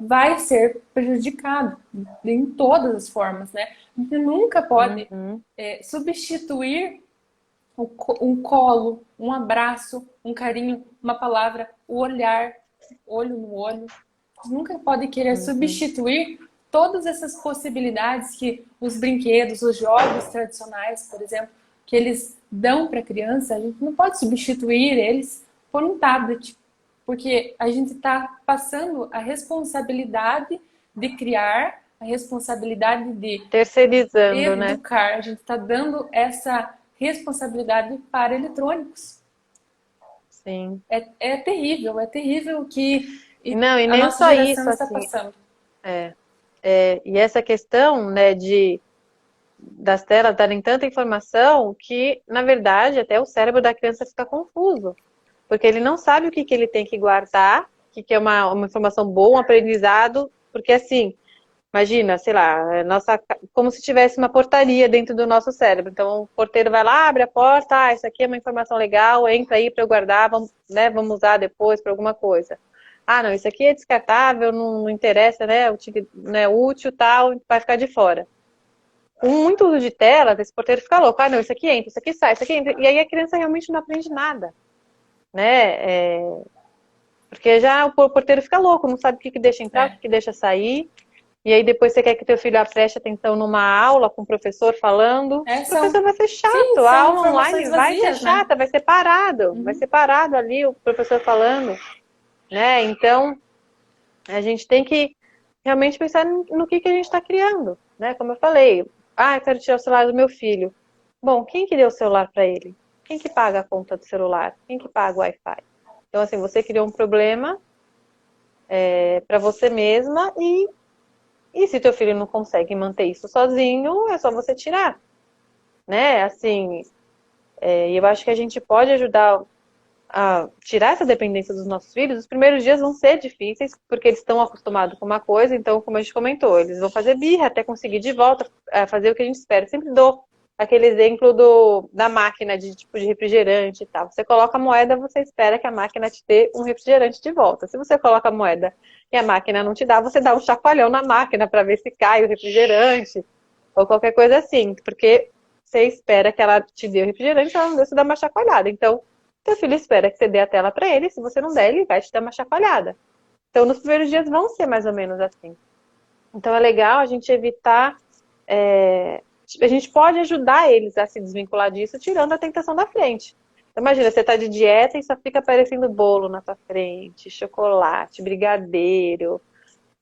vai ser prejudicado em todas as formas, né? A gente nunca pode Uhum. substituir um colo, um abraço, um carinho, uma palavra, o olhar, olho no olho. Nunca pode querer Uhum. substituir todas essas possibilidades que os brinquedos, os jogos tradicionais, por exemplo, que eles dão para a criança, a gente não pode substituir eles por um tablet, porque a gente está passando a responsabilidade de criar, a responsabilidade de Terceirizando, né? educar, a gente está dando essa responsabilidade para eletrônicos. Sim. É terrível o que Não, e a nem nossa só geração isso, está assim, passando. é, e essa questão, né, das telas darem tanta informação que, na verdade, até o cérebro da criança fica confuso, porque ele não sabe o que que ele tem que guardar, o que que é uma informação boa, um aprendizado, porque assim, imagina, sei lá, como se tivesse uma portaria dentro do nosso cérebro. Então, o porteiro vai lá, abre a porta, isso aqui é uma informação legal, entra aí para eu guardar, vamos, né, vamos usar depois para alguma coisa. Ah, não, isso aqui é descartável, não interessa, né, não é útil, tal, vai ficar de fora. Com muito uso de telas, esse porteiro fica louco. Ah, não, isso aqui entra, isso aqui sai, isso aqui entra. E aí a criança realmente não aprende nada, né? Porque já o porteiro fica louco, não sabe o que que deixa entrar, o É. que que deixa sair. E aí depois você quer que teu filho preste atenção numa aula com o professor falando. O São, professor vai ser sim, chato, a são aula informações online vai ser vazias, né? chata, vai Uhum. ser parado ali o professor falando, né? Então, a gente tem que realmente pensar no que a gente está criando, né? Como eu falei, eu quero tirar o celular do meu filho. Bom, quem que deu o celular para ele? Quem que paga a conta do celular? Quem que paga o Wi-Fi? Então, assim, você criou um problema para você mesma e se teu filho não consegue manter isso sozinho, é só você tirar, né? Assim, e eu acho que a gente pode ajudar a tirar essa dependência dos nossos filhos. Os primeiros dias vão ser difíceis, porque eles estão acostumados com uma coisa, então, como a gente comentou, eles vão fazer birra até conseguir de volta fazer o que a gente espera. Eu sempre dou aquele exemplo da máquina de tipo de refrigerante e tal. Você coloca a moeda, você espera que a máquina te dê um refrigerante de volta. Se você coloca a moeda e a máquina não te dá, você dá um chacoalhão na máquina para ver se cai o refrigerante ou qualquer coisa assim, porque você espera que ela te dê o refrigerante, ela não deu, você dá uma chacoalhada. Então, teu filho espera que você dê a tela para ele, se você não der, ele vai te dar uma chacoalhada. Então, nos primeiros dias vão ser mais ou menos assim. Então, é legal a gente evitar. A gente pode ajudar eles a se desvincular disso, tirando a tentação da frente. Então, imagina, você está de dieta e só fica aparecendo bolo na tua frente, chocolate, brigadeiro.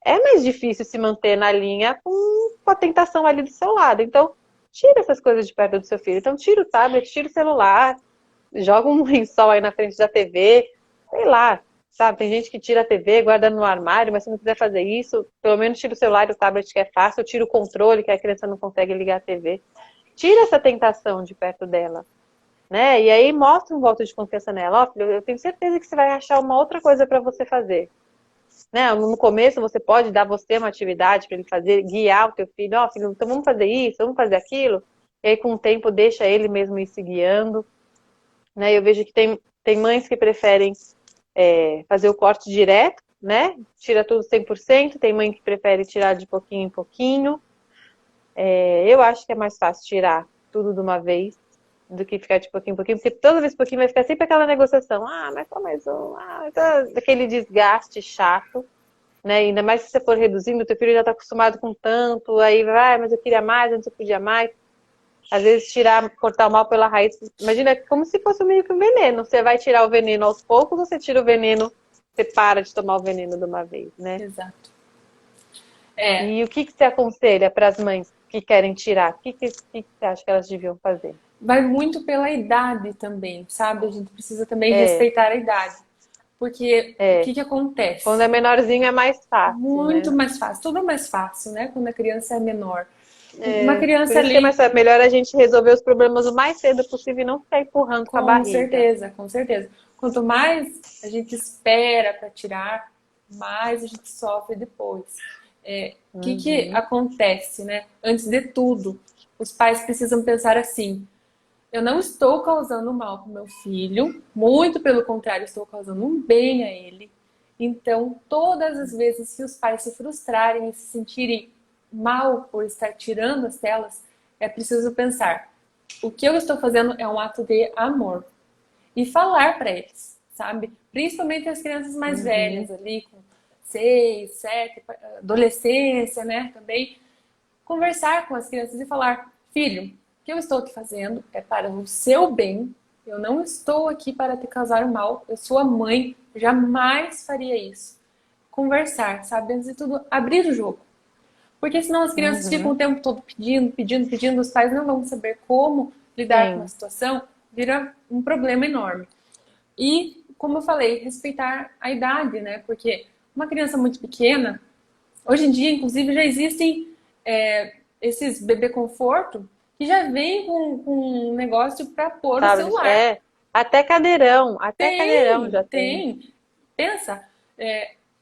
É mais difícil se manter na linha com a tentação ali do seu lado. Então, tira essas coisas de perto do seu filho. Então, tira o tablet, tira o celular, joga um lençol aí na frente da TV, sei lá, sabe? Tem gente que tira a TV, guarda no armário, mas se não quiser fazer isso, pelo menos tira o celular e o tablet que é fácil, tira o controle que a criança não consegue ligar a TV. Tira essa tentação de perto dela, né? E aí mostra um voto de confiança nela. Ó, filho, eu tenho certeza que você vai achar uma outra coisa para você fazer. Né? No começo você pode dar você uma atividade para ele fazer, guiar o teu filho, ó, filho, então vamos fazer isso, vamos fazer aquilo. E aí com o tempo deixa ele mesmo ir se guiando. Né? Eu vejo que tem mães que preferem fazer o corte direto, né? Tira tudo 100%, tem mãe que prefere tirar de pouquinho em pouquinho. Eu acho que é mais fácil tirar tudo de uma vez do que ficar de pouquinho em pouquinho, porque toda vez pouquinho vai ficar sempre aquela negociação, mas só mais um, aquele desgaste chato, né? Ainda mais se você for reduzindo, o teu filho já está acostumado com tanto, aí vai, mas eu queria mais, antes eu podia mais. Às vezes cortar o mal pela raiz, imagina como se fosse meio que um veneno. Você vai tirar o veneno aos poucos, ou você tira o veneno, você para de tomar o veneno de uma vez, né? Exato. É, E o que você aconselha para as mães que querem tirar? O que você acha que elas deviam fazer? vai muito pela idade também, sabe? A gente precisa também É, respeitar a idade. Porque o é. que que Quando acontece? é menorzinho é mais fácil, Muito né? mais fácil, tudo é mais fácil, né? Quando a criança é menor. Uma Por criança isso que é ali, melhor a gente resolver os problemas o mais cedo possível e não ficar empurrando com a com barriga. certeza, com certeza. Quanto mais a gente espera para tirar, mais a gente sofre depois. O que que Uhum. acontece, né? Antes de tudo, os pais precisam pensar assim: eu não estou causando mal para o meu filho, muito pelo contrário, estou causando um bem a ele. Então, todas as vezes que os pais se frustrarem e se sentirem mal por estar tirando as telas, é preciso pensar: o que eu estou fazendo é um ato de amor. E falar para eles, sabe? Principalmente as crianças mais Uhum. velhas ali, com 6, 7, adolescência, né? Também conversar com as crianças e falar: filho, o que eu estou aqui fazendo é para o seu bem. Eu não estou aqui para te causar mal. Eu sou a mãe, jamais faria isso. Conversar, sabe? Antes de tudo, abrir o jogo. Porque senão as crianças ficam o Uhum. tempo todo pedindo, pedindo, pedindo, os pais não vão saber como lidar com a Sim. situação, vira um problema enorme. E, como eu falei, respeitar a idade, né? Porque uma criança muito pequena, hoje em dia, inclusive, já existem esses bebê conforto que já vem com um negócio para pôr o Tablet, celular. até cadeirão Tem, já tem. tem. Pensa.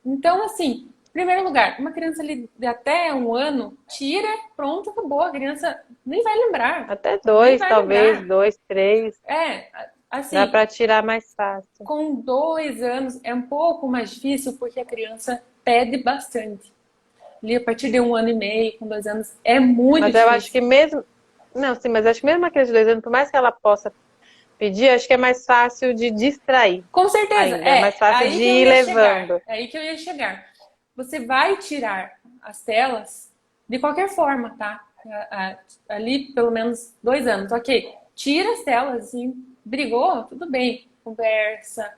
Então, assim, em primeiro lugar, uma criança ali de até 1 ano, tira, pronto, acabou. A criança nem vai lembrar. Até Nem dois, vai talvez, lembrar. 2, 3. Dá Assim, para tirar mais fácil. com 2 anos é um pouco mais difícil porque a criança pede bastante. Ali, a partir de 1 ano e meio, com 2 anos, é muito Mas eu acho difícil. que mesmo. Não, sim, mas acho que mesmo uma criança de 2 anos, por mais que ela possa pedir, acho que é mais fácil de distrair Com certeza, ainda. É mais fácil aí de que eu ir ia chegar. levando. É aí que eu ia chegar. Você vai tirar as telas de qualquer forma, tá? Ali pelo menos 2 anos, ok. Tira as telas, assim, brigou, tudo bem, conversa,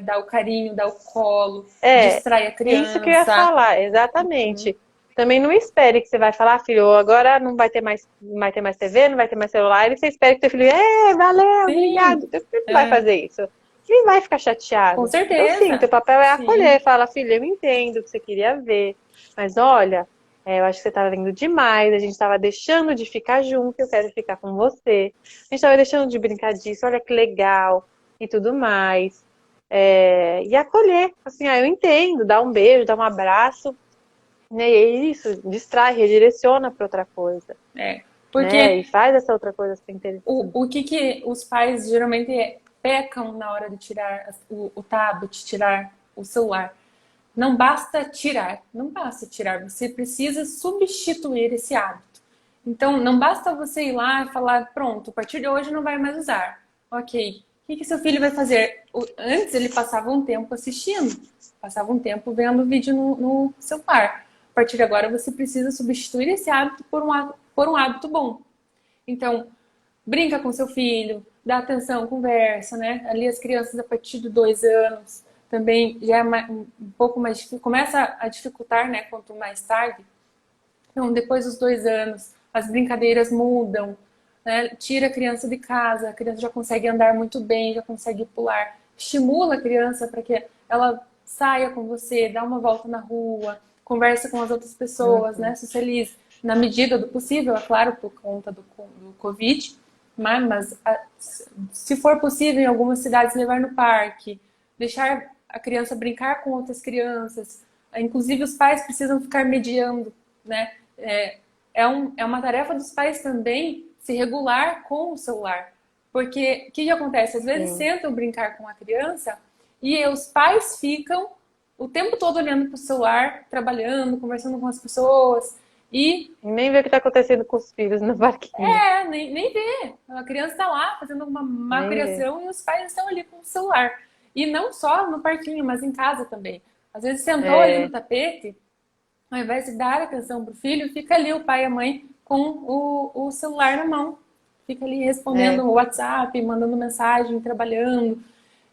dá o carinho, dá o colo, É, distrai a isso que eu ia criança. falar, exatamente. Também não espere que você vai falar, filho, agora não vai ter mais TV, não vai ter mais celular, e você espera que teu filho, valeu, Sim, obrigado. Teu filho não vai é, fazer isso. Ele vai ficar com chateado. Então, sim, teu certeza. papel é Sim, acolher, fala, filho, eu entendo o que você queria ver, mas olha, eu acho que você tá vendo demais, a gente tava deixando de ficar junto, eu quero ficar com você. A gente tava deixando de brincar disso, olha que legal, e tudo mais. E acolher, assim, eu entendo, dá um beijo, dá um abraço, né? E é isso, distrai, redireciona para outra coisa, é. né? E Porque faz essa outra coisa ser interessante. o que os pais geralmente pecam na hora de tirar o tablet, tirar o celular? Não basta tirar, não basta tirar, você precisa substituir esse hábito. Então, não basta você ir lá e falar, pronto, a partir de hoje não vai mais usar. Ok, o que seu filho vai fazer? Antes ele passava um tempo assistindo, passava um tempo vendo vídeo no celular. A partir de agora você precisa substituir esse hábito por um hábito bom. Então, brinca com seu filho, dá atenção, conversa, né? Ali as crianças a partir de 2 anos também já é um pouco mais difícil, começa a dificultar, né? Quanto mais tarde. Então, depois dos 2 anos, as brincadeiras mudam, né? Tira a criança de casa, a criança já consegue andar muito bem, já consegue pular. Estimula a criança para que ela saia com você, dá uma volta na rua, conversa com as outras pessoas, né? Uhum. Socialize na medida do possível, é claro, por conta do Covid, mas se for possível, em algumas cidades, levar no parque, deixar a criança brincar com outras crianças. Inclusive, os pais precisam ficar mediando, né? É uma tarefa dos pais também se regular com o celular. Porque o que acontece? Às vezes Sim. sentam brincar com a criança e os pais ficam o tempo todo olhando para o celular, trabalhando, conversando com as pessoas. E Nem ver o que tá acontecendo com os filhos no parquinho. nem vê. A criança está lá fazendo uma Nem ver. criação e os pais estão ali com o celular. E não só no parquinho, mas em casa também. Às vezes sentou ali no É, tapete, ao invés de dar atenção para o filho, fica ali o pai e a mãe com o celular na mão. Fica ali respondendo é. o WhatsApp, mandando mensagem, trabalhando.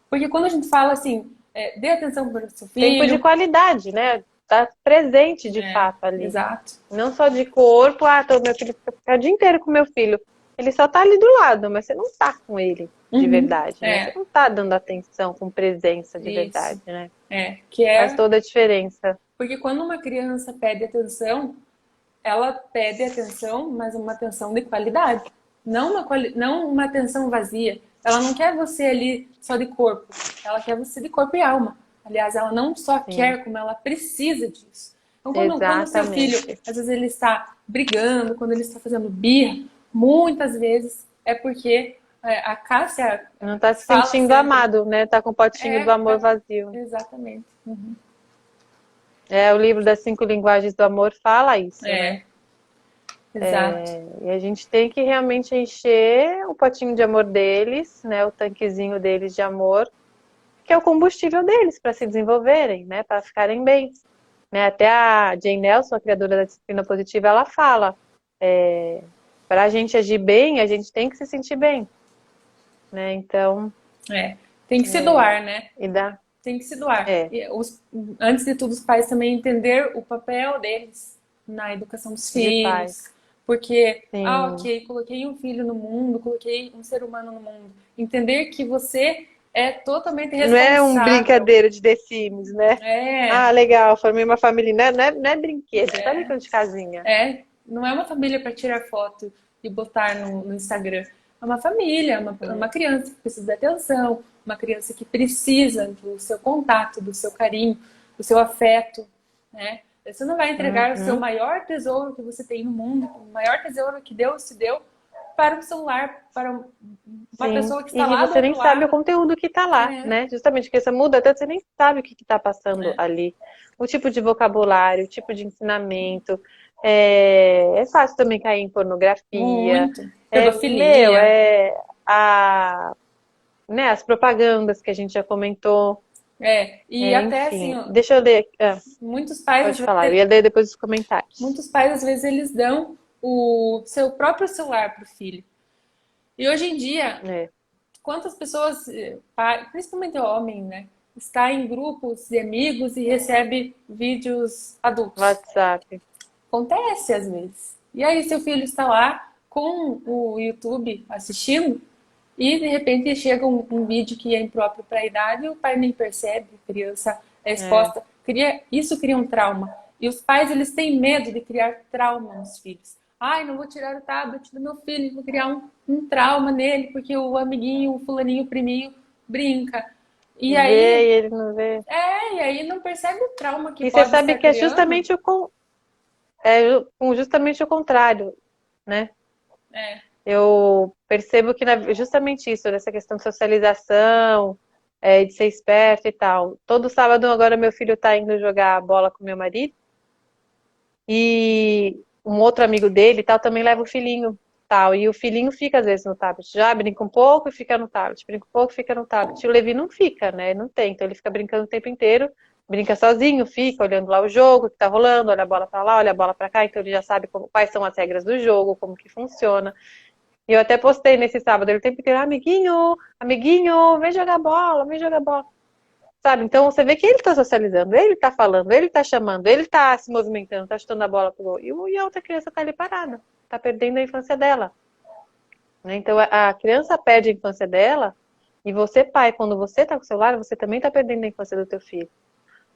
Porque quando a gente fala assim, dê atenção para o seu Tempo de filho. qualidade, né? Tá presente de É, fato ali. exato. Não só de corpo, meu filho fica o dia inteiro com meu filho. Ele só tá ali do lado, mas você não tá com ele de Uhum, verdade, né? Você não tá dando atenção com presença de verdade, isso. né? Que Faz é toda a diferença. porque quando uma criança pede atenção, ela pede atenção, mas uma atenção de qualidade. Não uma atenção vazia. Ela não quer você ali só de corpo. Ela quer você de corpo e alma. Aliás, ela não só Sim, quer, como ela precisa disso. Então, quando o seu filho, exatamente. às vezes ele está brigando, quando ele está fazendo birra, muitas vezes é porque a Cássia Não tá se fala sentindo sempre. amado, né? Tá com o potinho do amor vazio. Exatamente. Uhum. O livro das 5 linguagens do amor fala isso, né? Exato. E a gente tem que realmente encher o potinho de amor deles, né? O tanquezinho deles de amor, que é o combustível deles para se desenvolverem, né? Para ficarem bem. Né? Até a Jane Nelson, a criadora da disciplina positiva, ela fala, para a gente agir bem, a gente tem que se sentir bem, né? Então, Tem que se doar, né? e dá, Tem que se doar. é, Antes de tudo, os pais também entender o papel deles na educação dos de paz. filhos. Porque, Sim. ok, coloquei um filho no mundo, coloquei um ser humano no mundo. Entender que você é totalmente Não é um responsável. brincadeiro de The Sims, né? Ah, É, legal, formei uma família. Não é brinquedo, não tá brincando de casinha. não é uma família para tirar foto e botar no Instagram. É uma família, uma criança que precisa de atenção, uma criança que precisa do seu contato, do seu carinho, do seu afeto, né? Você não vai entregar o seu Uhum. maior tesouro que você tem no mundo, o maior tesouro que Deus te deu, para o celular, para uma Sim, pessoa que está e lá do você nem outro sabe o lado. conteúdo que tá lá, É, né? Justamente porque você muda tanto, você nem sabe o que tá passando é, ali. O tipo de vocabulário, o tipo de ensinamento. É fácil também cair em pornografia. muito. Meu, Pedofilia. né, as propagandas que a gente já comentou. E até assim, Enfim, ó, deixa eu ler. muitos pais, às Pode falar, eu vezes, ia ler depois os comentários. muitos pais, às vezes, eles dão o seu próprio celular para o filho. E hoje em dia, É, quantas pessoas, principalmente homem, né, está em grupos de amigos e recebe vídeos adultos? WhatsApp. Acontece às vezes. E aí seu filho está lá com o YouTube assistindo e de repente chega um vídeo que é impróprio para a idade e o pai nem percebe, a criança é É, exposta. Isso cria um trauma. E os pais, eles têm medo de criar trauma nos filhos. Ai, não vou tirar o tablet do meu filho, vou criar um trauma nele, porque o amiguinho, o fulaninho, o priminho brinca. E vê aí, e ele não vê. e aí não percebe o trauma que E você pode sabe estar que é criando. justamente justamente o contrário, né? É, Eu percebo que justamente isso, nessa questão de socialização, de ser esperto e tal. Todo sábado agora meu filho tá indo jogar bola com meu marido e um outro amigo dele e tal também leva o filhinho tal. E o filhinho fica às vezes no tablet. Já brinca um pouco e fica no tablet. Brinca um pouco e fica no tablet. E o Levi não fica, né? Não tem. Então ele fica brincando o tempo inteiro. Brinca sozinho, fica olhando lá o jogo que tá rolando, olha a bola pra lá, olha a bola pra cá, então ele já sabe quais são as regras do jogo, como que funciona. E eu até postei nesse sábado, ele o tempo inteiro, amiguinho, amiguinho, vem jogar bola, vem jogar bola. Sabe? Então você vê que ele tá socializando, ele tá falando, ele tá chamando, ele tá se movimentando, tá chutando a bola pro gol. E a outra criança tá ali parada, tá perdendo a infância dela. Né? Então a criança perde a infância dela, e você, pai, quando você tá com o celular, você também tá perdendo a infância do teu filho.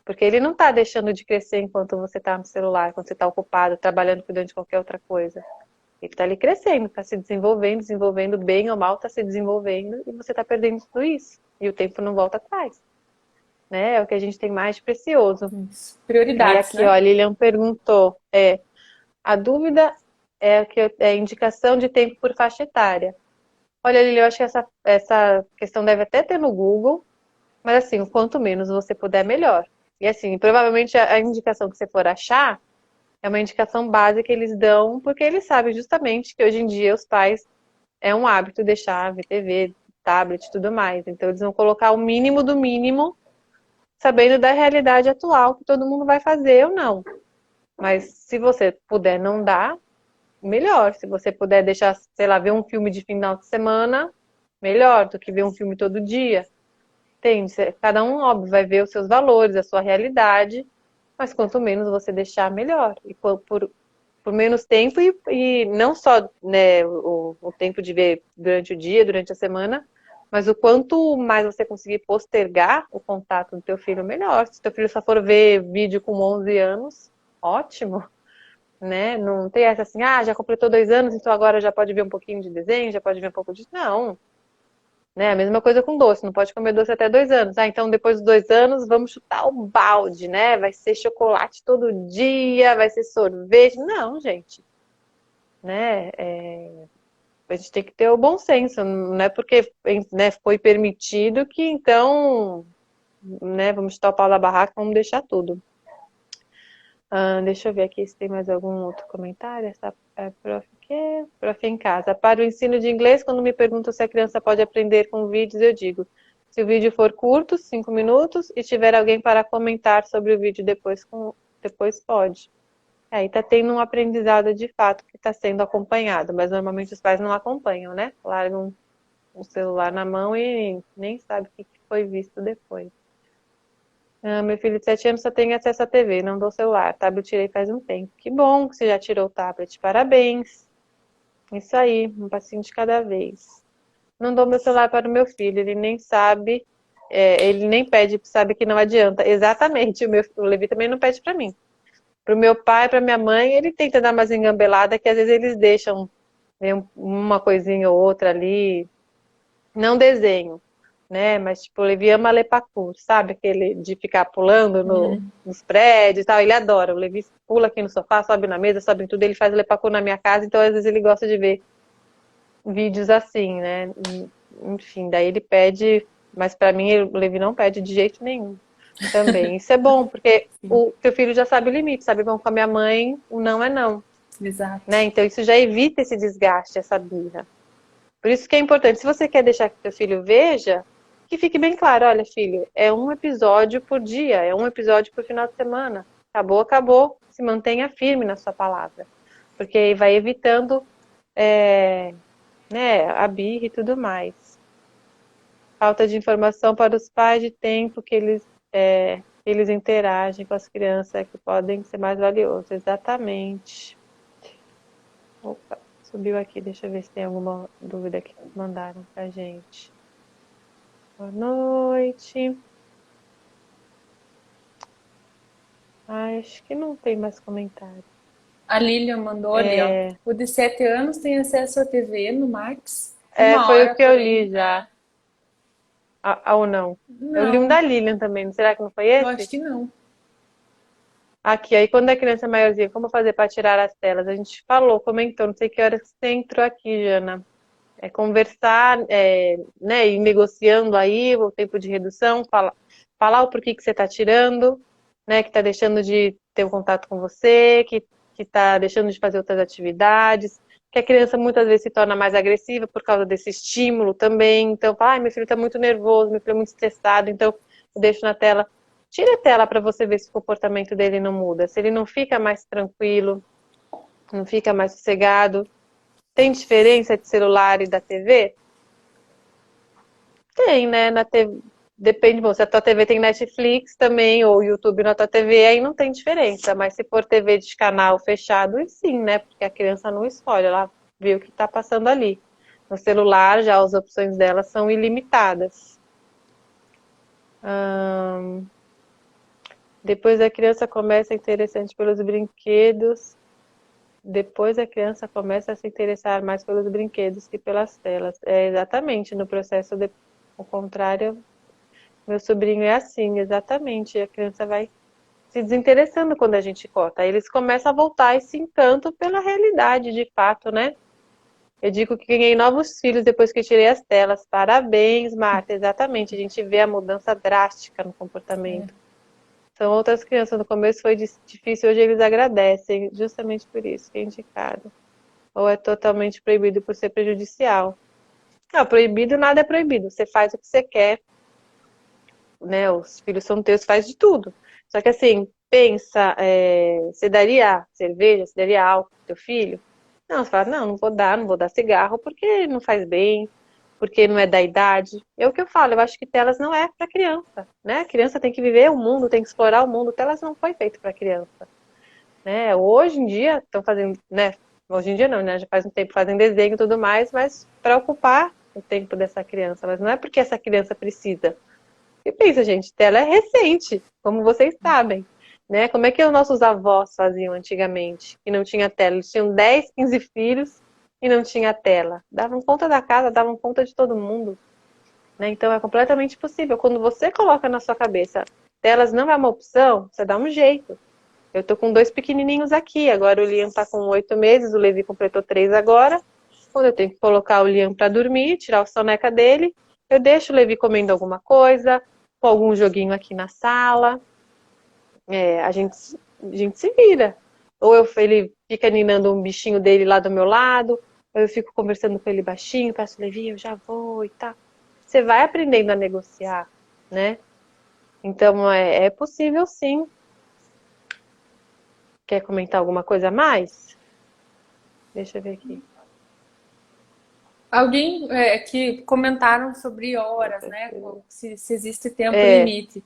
Porque ele não tá deixando de crescer enquanto você tá no celular, quando você tá ocupado, trabalhando, cuidando de qualquer outra coisa. Ele está ali crescendo, está se desenvolvendo, desenvolvendo bem ou mal, está se desenvolvendo e você está perdendo tudo isso. E o tempo não volta atrás, né? É o que a gente tem mais de precioso. isso. Aí Prioridades, aqui, ó, a né? Lilian perguntou, a dúvida é indicação de tempo por faixa etária. Olha, Lilian, eu acho que essa questão deve até ter no Google, mas assim, o quanto menos você puder, melhor. E assim, provavelmente a indicação que você for achar é uma indicação básica que eles dão, porque eles sabem justamente que hoje em dia os pais é um hábito deixar ver TV, tablet e tudo mais. Então eles vão colocar o mínimo do mínimo, sabendo da realidade atual que todo mundo vai fazer ou não. Mas se você puder não dar, melhor. Se você puder deixar, sei lá, ver um filme de final de semana, melhor do que ver um filme todo dia. Entende? Cada um, óbvio, vai ver os seus valores, a sua realidade, mas quanto menos você deixar, melhor. E por menos tempo e não só, né, o tempo de ver durante o dia, durante a semana, mas o quanto mais você conseguir postergar o contato do teu filho, melhor. Se teu filho só for ver vídeo com 11 anos, ótimo, né? Não tem essa assim, já completou 2 anos, então agora já pode ver um pouquinho de desenho, já pode ver um pouco de... Não, né? A mesma coisa com doce, não pode comer doce até 2 anos. Então depois dos 2 anos vamos chutar o balde, né? Vai ser chocolate todo dia, vai ser sorvete. Não, gente, né? A gente tem que ter o bom senso, não é porque, né, foi permitido que então, né, vamos chutar o pau da barraca, vamos deixar tudo. Deixa eu ver aqui se tem mais algum outro comentário. Essa prof em casa. Para o ensino de inglês, quando me perguntam se a criança pode aprender com vídeos, eu digo: se o vídeo for curto, 5 minutos, e tiver alguém para comentar sobre o vídeo depois pode. Aí tá tendo um aprendizado de fato que está sendo acompanhado, mas normalmente os pais não acompanham, né? Largam o celular na mão e nem sabe o que foi visto depois. Meu filho de 7 anos só tem acesso à TV, não dou celular. Tablet eu tirei faz um tempo. Que bom que você já tirou o tablet. Parabéns. Isso aí, um passinho de cada vez. Não dou meu celular para o meu filho, ele nem sabe, ele nem pede, sabe que não adianta. Exatamente, o Levi também não pede para mim. Para o meu pai, para minha mãe, ele tenta dar umas engambeladas que às vezes eles deixam, né, uma coisinha ou outra ali. Não desenho, né? Mas, tipo, o Levi ama ler parkour, sabe? Aquele de ficar pulando Uhum. nos prédios e tal. Ele adora. O Levi pula aqui no sofá, sobe na mesa, sobe em tudo. Ele faz ler parkour na minha casa, então às vezes ele gosta de ver vídeos assim, né? Enfim, daí ele pede, mas pra mim o Levi não pede de jeito nenhum também. Isso é bom, porque Sim, o teu filho já sabe o limite, sabe? Bom, com a minha mãe, o não é não, né? exato. Então isso já evita esse desgaste, essa birra. Por isso que é importante, se você quer deixar que teu filho veja, que fique bem claro, olha, filho, é um episódio por dia, é um episódio por final de semana. Acabou, acabou. Se mantenha firme na sua palavra. Porque aí vai evitando né, a birra e tudo mais. Falta de informação para os pais de tempo que eles interagem com as crianças que podem ser mais valiosos. Exatamente. Opa, subiu aqui, deixa eu ver se tem alguma dúvida que mandaram pra gente. Boa noite. Acho que não tem mais comentário. A Lilian mandou ali, ó. O de 7 anos tem acesso à TV no Max. Uma Foi o hora, que eu porém. li já. Ou não? Eu li um Não, da Lilian também. Será que não foi eu acho esse? que não. Aqui, aí quando a criança é maiorzinha, como fazer para tirar as telas? A gente falou, comentou, não sei que horas você entrou aqui, Jana. É conversar, né, ir negociando aí o tempo de redução, falar o porquê que você está tirando, né, que está deixando de ter um contato com você, que está deixando de fazer outras atividades, que a criança muitas vezes se torna mais agressiva por causa desse estímulo também. Então, fala, ai, meu filho está muito nervoso, meu filho é muito estressado, então eu deixo na tela. Tira a tela para você ver se o comportamento dele não muda, se ele não fica mais tranquilo, não fica mais sossegado. Tem diferença de celular e da TV? Tem, né? Na TV, depende, bom, se a tua TV tem Netflix também, ou YouTube na tua TV, aí não tem diferença. Mas se for TV de canal fechado, aí sim, né? Porque a criança não escolhe, ela vê o que está passando ali. No celular, já as opções dela são ilimitadas. Depois a criança começa a interessante pelos brinquedos. Depois a criança começa a se interessar mais pelos brinquedos que pelas telas. É exatamente no processo o contrário. Meu sobrinho é assim, exatamente. A criança vai se desinteressando quando a gente corta. Aí eles começam a voltar esse encanto pela realidade, de fato, né? Eu digo que ganhei novos filhos depois que tirei as telas. Parabéns, Marta. Exatamente. A gente vê a mudança drástica no comportamento. São outras crianças. No começo foi difícil, hoje eles agradecem, justamente por isso que é indicado. Ou é totalmente proibido por ser prejudicial. Não, proibido nada é proibido. Você faz o que você quer, né? Os filhos são teus, faz de tudo. Só que assim, pensa, você daria cerveja, você daria álcool pro teu filho? Não, você fala, não, não vou dar cigarro porque não faz bem, porque não é da idade. É o que eu falo, eu acho que telas não é para criança, né? A criança tem que viver o mundo, tem que explorar o mundo. Telas não foi feito para criança, né? Hoje em dia estão fazendo, né? Hoje em dia não, né? Já faz um tempo fazem desenho e tudo mais, mas para ocupar o tempo dessa criança. Mas não é porque essa criança precisa. E pensa, gente, tela é recente, como vocês sabem, né? Como é que os nossos avós faziam antigamente, que não tinha tela? Eles tinham 10, 15 filhos e não tinha tela. Davam conta da casa, davam conta de todo mundo, né? Então é completamente possível. Quando você coloca na sua cabeça, telas não é uma opção, você dá um jeito. Eu tô com 2 pequenininhos aqui, agora o Liam tá com 8 meses, o Levi completou 3 agora. Quando eu tenho que colocar o Liam para dormir, tirar o soneca dele, eu deixo o Levi comendo alguma coisa, com algum joguinho aqui na sala. A gente se vira. Ou ele fica ninando um bichinho dele lá do meu lado, ou eu fico conversando com ele baixinho, peço, Levi, eu já vou e tal. Você vai aprendendo a negociar, né? Então é possível sim. Quer comentar alguma coisa a mais? Deixa eu ver aqui. Alguém que comentaram sobre horas, né? Se existe tempo É. limite.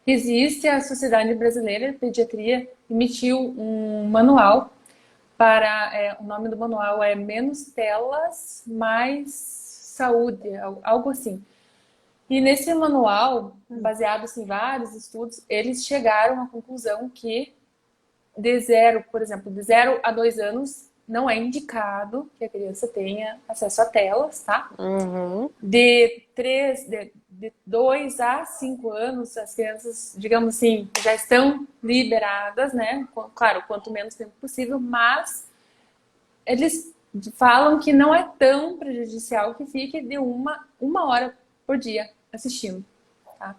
Existe, a Sociedade Brasileira de Pediatria emitiu um manual o nome do manual é Menos Telas, Mais Saúde, algo assim. E nesse manual, baseado em vários estudos, eles chegaram à conclusão que por exemplo, de 0 a 2 anos, não é indicado que a criança tenha acesso a telas, tá? Uhum. De 2 a 5 anos, as crianças, digamos assim, já estão liberadas, né? Claro, quanto menos tempo possível, mas eles falam que não é tão prejudicial que fique de uma hora por dia assistindo, tá?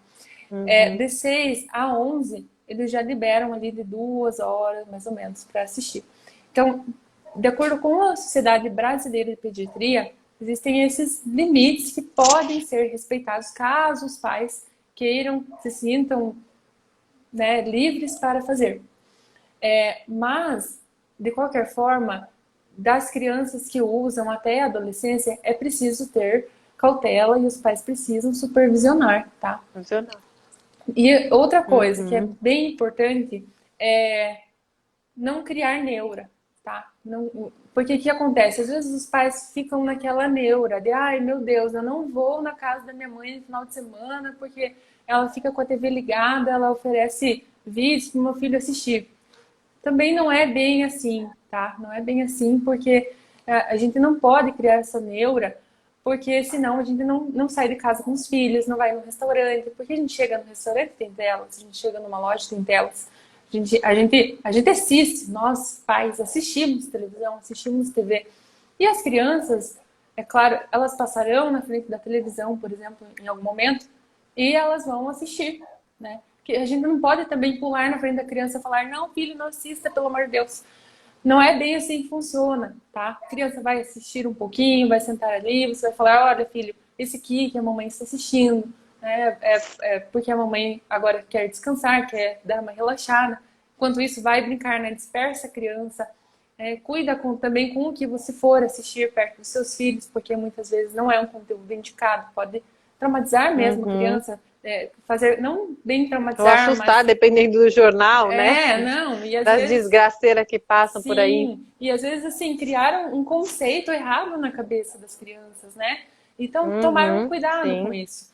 De 6 a 11, eles já liberam ali de 2 horas, mais ou menos, para assistir. Então, de acordo com a Sociedade Brasileira de Pediatria, existem esses limites que podem ser respeitados caso os pais queiram, se sintam, né, livres para fazer. Mas, de qualquer forma, das crianças que usam até a adolescência, é preciso ter cautela e os pais precisam supervisionar, tá? Funcionar. E outra coisa que é Uhum. bem importante é não criar neura, tá? Não, porque o que acontece? Às vezes os pais ficam naquela neura de, ai meu Deus, eu não vou na casa da minha mãe no final de semana porque ela fica com a TV ligada, ela oferece vídeos para o meu filho assistir. Também não é bem assim, tá? Não é bem assim, porque a gente não pode criar essa neura, porque senão a gente não sai de casa com os filhos, não vai no restaurante, porque a gente chega no restaurante tem telas, a gente chega numa loja tem telas, a gente assiste, nós pais assistimos televisão, assistimos TV. E as crianças, é claro, elas passarão na frente da televisão, por exemplo, em algum momento, e elas vão assistir, né? Que a gente não pode também pular na frente da criança e falar, não, filho, não assista, pelo amor de Deus. Não é bem assim que funciona, tá? A criança vai assistir um pouquinho, vai sentar ali, você vai falar, olha, filho, esse aqui que a mamãe está assistindo, né? É porque a mamãe agora quer descansar, quer dar uma relaxada. Enquanto isso, vai brincar, né? Dispersa a criança. Cuida também com o que você for assistir perto dos seus filhos, porque muitas vezes não é um conteúdo indicado, pode traumatizar mesmo a Uhum. criança, fazer, não bem Ou traumatizar, assustar, mas dependendo do jornal, né? não, e às Das vezes desgraceiras que passam por aí. sim, e às vezes assim, criaram um conceito errado na cabeça das crianças, né? Então, tomaram Uhum. cuidado com Sim. isso.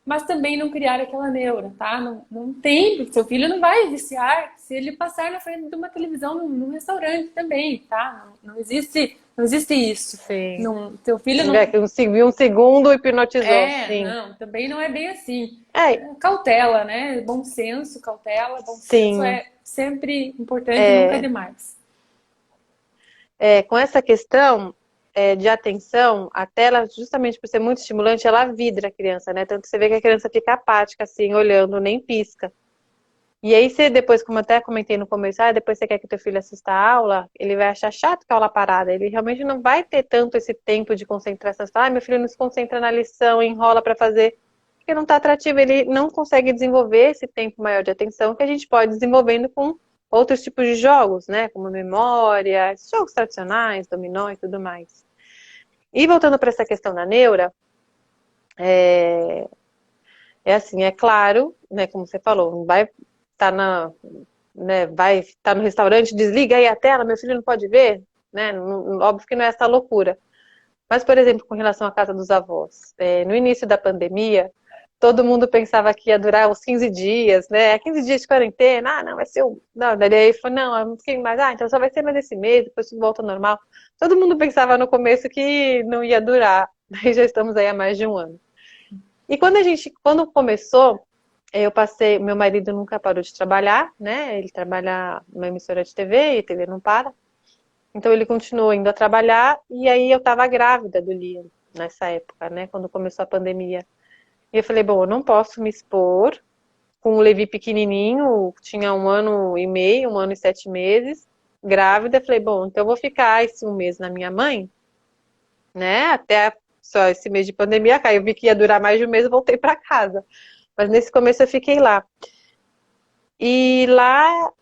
Mas também não criar aquela neura, tá? Não tem, porque seu filho não vai viciar se ele passar na frente de uma televisão num restaurante também, tá? Não existe isso. Sim. Não, teu filho É não. que um segundo hipnotizou. Sim. Não, também não é bem assim. É, Cautela, né? Bom senso, cautela, bom senso sim. é sempre importante, nunca é É, demais. com essa questão de atenção, a tela, justamente por ser muito estimulante, ela vidra a criança, né? Tanto que você vê que a criança fica apática, assim, olhando, nem pisca. E aí você depois, como eu até comentei no começo, depois você quer que teu filho assista a aula, ele vai achar chato com a aula parada. Ele realmente não vai ter tanto esse tempo de concentração. Você fala, meu filho não se concentra na lição, enrola para fazer, porque não está atrativo. Ele não consegue desenvolver esse tempo maior de atenção que a gente pode desenvolvendo com outros tipos de jogos, né? Como memória, jogos tradicionais, dominó e tudo mais. E voltando para essa questão da neura, é, assim, é claro, né, como você falou, não vai estar né, vai estar no restaurante, desliga aí a tela, meu filho não pode ver, né? Óbvio que não é essa loucura. Mas, por exemplo, com relação à casa dos avós, no início da pandemia, todo mundo pensava que ia durar uns 15 dias, né? 15 dias de quarentena, não, vai ser um. Não, daí aí falou, não, um pouquinho mais, então só vai ser mais esse mês, depois tudo volta ao normal. Todo mundo pensava no começo que não ia durar, daí já estamos aí há mais de um ano. E quando começou, eu passei, meu marido nunca parou de trabalhar, né? Ele trabalha numa emissora de TV e a TV não para. Então ele continuou indo a trabalhar e aí eu estava grávida do Liam nessa época, né? Quando começou a pandemia. E eu falei, bom, eu não posso me expor com o Levi pequenininho, tinha 1 ano e meio, 1 ano e 7 meses, grávida. Eu falei, bom, então eu vou ficar esse um mês na minha mãe, né? Até só esse mês de pandemia, aí eu vi que ia durar mais de um mês, eu voltei para casa. Mas nesse começo eu fiquei lá. E lá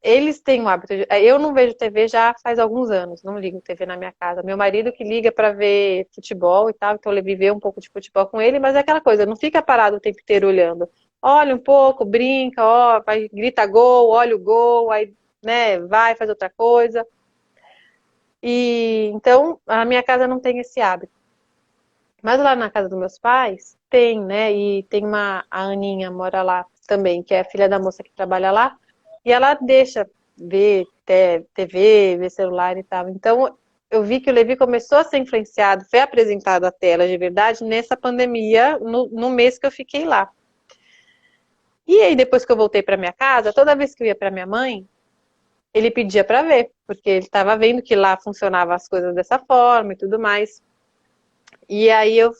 eles têm o hábito de... Eu não vejo TV já faz alguns anos, não ligo TV na minha casa. Meu marido que liga para ver futebol e tal, então ele vive um pouco de futebol com ele, mas é aquela coisa, não fica parado o tempo inteiro olhando. Olha um pouco, brinca, ó, vai, grita gol, olha o gol, aí, né, vai, faz outra coisa. E então a minha casa não tem esse hábito. Mas lá na casa dos meus pais tem, né? E tem a Aninha mora lá também, que é a filha da moça que trabalha lá. E ela deixa ver TV, ver celular e tal. Então, eu vi que o Levi começou a ser influenciado, foi apresentado a tela de verdade nessa pandemia, no mês que eu fiquei lá. E aí, depois que eu voltei para minha casa, toda vez que eu ia para minha mãe, ele pedia para ver, porque ele estava vendo que lá funcionava as coisas dessa forma e tudo mais. E aí eu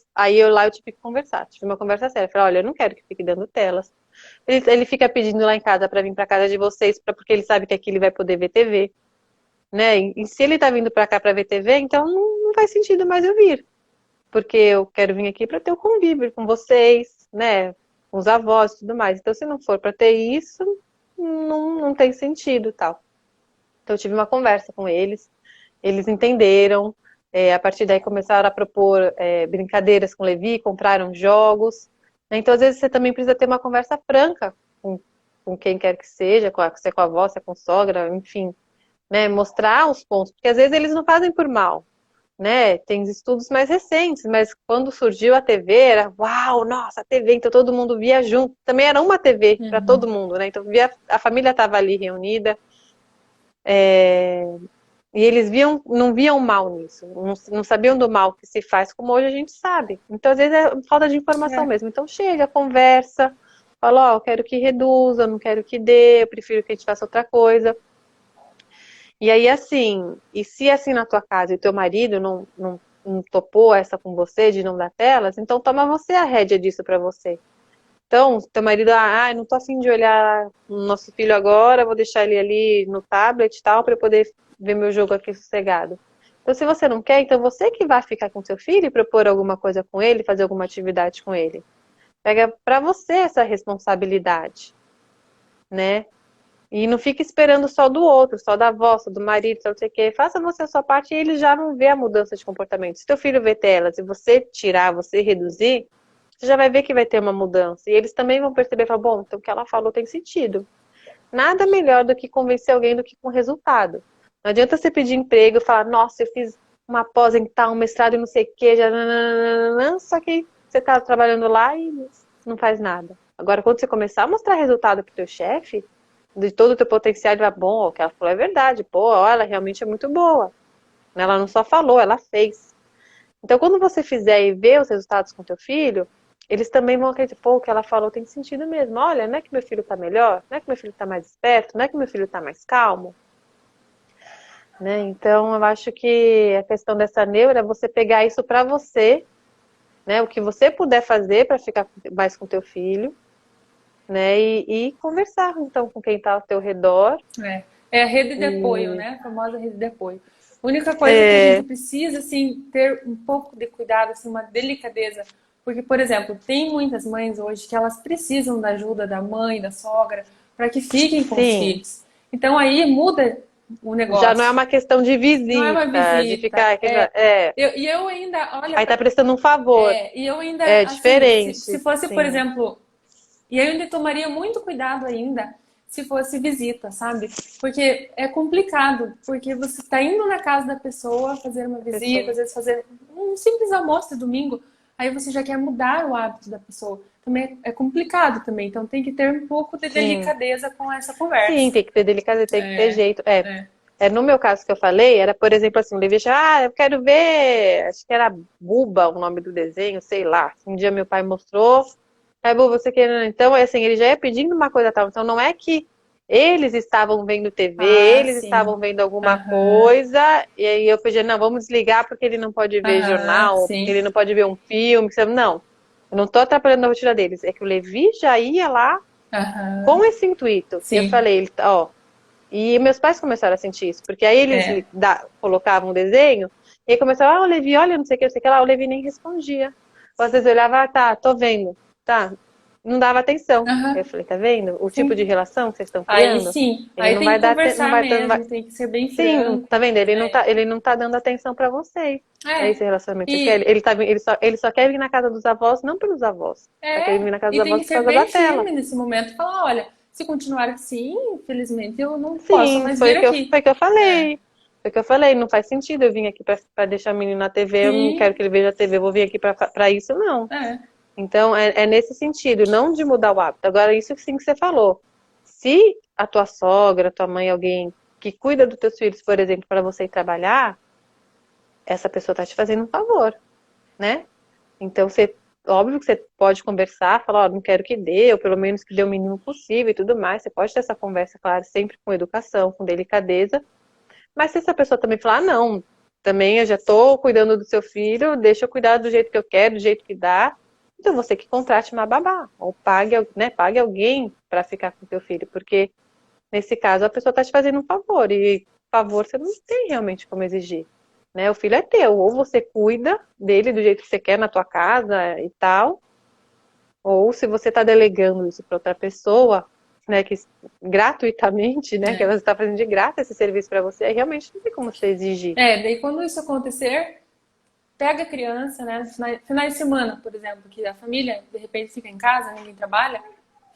lá eu tive que conversar, tive uma conversa séria. Falei, olha, eu não quero que fique dando telas. Ele fica pedindo lá em casa para vir para casa de vocês, porque ele sabe que aqui ele vai poder ver TV, né? E se ele tá vindo para cá para ver TV, então não não faz sentido mais eu vir. Porque eu quero vir aqui para ter o convívio com vocês, né? Com os avós e tudo mais. Então, se não for para ter isso, não tem sentido, tal. Então, eu tive uma conversa com eles entenderam. A partir daí, começaram a propor brincadeiras com o Levi, compraram jogos. Então, às vezes, você também precisa ter uma conversa franca com quem quer que seja, se é com a avó, se é com a sogra, enfim, né? Mostrar os pontos, porque às vezes eles não fazem por mal, né? Tem estudos mais recentes, mas quando surgiu a TV, era uau, nossa, a TV, então todo mundo via junto. Também era uma TV para todo mundo, né? Então a família estava ali reunida, e eles não viam mal nisso, não sabiam do mal que se faz, como hoje a gente sabe. Então, às vezes, é falta de informação mesmo. Então, chega, conversa, fala, ó, eu quero que reduza, eu não quero que dê, eu prefiro que a gente faça outra coisa. E aí, assim, e se assim na tua casa e teu marido não topou essa com você, de não dar telas, então toma você a rédea disso pra você. Então, teu marido, não tô afim de olhar o nosso filho agora, vou deixar ele ali no tablet e tal, pra eu poder ver meu jogo aqui sossegado. Então, se você não quer, então você que vai ficar com seu filho e propor alguma coisa com ele, fazer alguma atividade com ele. Pega pra você essa responsabilidade, né? E não fica esperando só do outro, só da avó, só do marido, só não sei o quê. Faça você a sua parte e ele já não vê a mudança de comportamento. Se teu filho vê telas e você tirar, você reduzir, você já vai ver que vai ter uma mudança. E eles também vão perceber, falar, bom, então o que ela falou tem sentido. Nada melhor do que convencer alguém do que com resultado. Não adianta você pedir emprego e falar, nossa, eu fiz uma pós em tal, um mestrado e não sei o quê, já nananana, só que você está trabalhando lá e não faz nada. Agora, quando você começar a mostrar resultado pro teu chefe, de todo o teu potencial, ele vai, bom, o que ela falou é verdade, pô, ó, ela realmente é muito boa. Ela não só falou, ela fez. Então, quando você fizer e ver os resultados com teu filho, eles também vão acreditar, pô, o que ela falou tem sentido mesmo. Olha, não é que meu filho tá melhor, não é que meu filho tá mais esperto, não é que meu filho tá mais calmo, né? Então, eu acho que a questão dessa neura é você pegar isso pra você, né? O que você puder fazer pra ficar mais com teu filho, né? E conversar, então, com quem tá ao teu redor. É a rede de apoio, né? A famosa rede de apoio. A única coisa que a gente precisa, assim, ter um pouco de cuidado, assim, uma delicadeza. Porque, por exemplo, tem muitas mães hoje que elas precisam da ajuda da mãe, da sogra, para que fiquem com os filhos. Então, aí muda o Já não é negócio. uma questão de Não é uma visita, de visita. ficar... E eu ainda, olha... Aí tá prestando um favor. E eu ainda, É assim, diferente, se fosse, por sim. exemplo... E eu ainda tomaria muito cuidado ainda se fosse visita, sabe? Porque é complicado, porque você está indo na casa da pessoa fazer uma visita, às vezes fazer um simples almoço de domingo, aí você já quer mudar o hábito da pessoa. Também é complicado também, então tem que ter um pouco de delicadeza com essa conversa. Sim, tem que ter delicadeza, tem que ter jeito. No meu caso que eu falei, era, por exemplo, assim, o Levi eu quero ver, acho que era Buba o nome do desenho, sei lá. Um dia meu pai mostrou, Buba, você querendo, então, assim, ele já ia pedindo uma coisa tal. Então, não é que eles estavam vendo TV, eles estavam vendo alguma coisa, e aí eu pedi, não, vamos desligar porque ele não pode ver jornal, porque ele não pode ver um filme. Não, eu não tô atrapalhando a rotina deles. É que o Levi já ia lá com esse intuito. E eu falei, ó, e meus pais começaram a sentir isso, porque aí eles colocavam um desenho, e aí começavam, o Levi, olha, não sei o que lá, o Levi nem respondia. Ou às vezes eu olhava, tá, tô vendo, tá, não dava atenção. Eu falei, tá vendo? O tipo de relação que vocês estão criando? Aí sim, Ele aí não tem vai que dar, conversar mesmo, tem que ser bem franco. Sim, tá vendo? Ele não tá dando atenção pra vocês. É esse relacionamento. Ele só quer vir na casa dos avós, não pelos avós. Tá querendo vir na casa E dos tem avós que por ser causa da bem tela. firme nesse momento e falar, olha, se continuar assim, infelizmente eu não posso Sim, mais vir aqui. foi o que eu falei. Foi o que eu falei, não faz sentido eu vir aqui pra deixar o menino na TV, eu não quero que ele veja a TV, eu vou vir aqui pra isso, não. Então, é nesse sentido, não de mudar o hábito. Agora, isso sim que você falou. Se a tua sogra, tua mãe, alguém que cuida dos teus filhos, por exemplo, para você ir trabalhar, essa pessoa tá te fazendo um favor, né? Então, óbvio que você pode conversar, falar, ó, não quero que dê, ou pelo menos que dê o mínimo possível e tudo mais. Você pode ter essa conversa, claro, sempre com educação, com delicadeza. Mas se essa pessoa também falar, não, também eu já tô cuidando do seu filho, deixa eu cuidar do jeito que eu quero, do jeito que dá. Então você que contrate uma babá, ou pague alguém para ficar com o teu filho, porque nesse caso a pessoa está te fazendo um favor, e favor você não tem realmente como exigir. né? O filho é teu, ou você cuida dele do jeito que você quer na tua casa e tal, ou se você está delegando isso para outra pessoa, né, que gratuitamente, né, que ela está fazendo de graça esse serviço para você, aí realmente não tem como você exigir. Daí quando isso acontecer, pega a criança, né? Finais de semana, por exemplo, que a família de repente fica em casa, ninguém trabalha,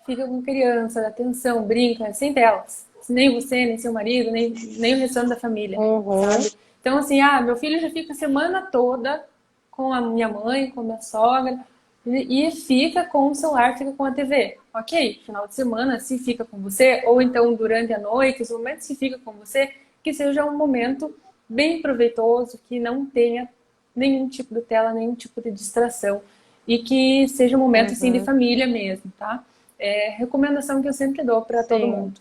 fica com criança, dá atenção, brinca, sem telas. Nem você, nem seu marido, nem o restante da família, Uhum, sabe? Então, assim, meu filho já fica a semana toda com a minha mãe, com a minha sogra, e fica com o celular, fica com a TV. Ok, final de semana, se fica com você, ou então durante a noite, os momentos que fica com você, que seja um momento bem proveitoso, que não tenha nenhum tipo de tela, nenhum tipo de distração. E que seja um momento assim de uhum. família mesmo, tá? É recomendação que eu sempre dou para todo Sim, mundo.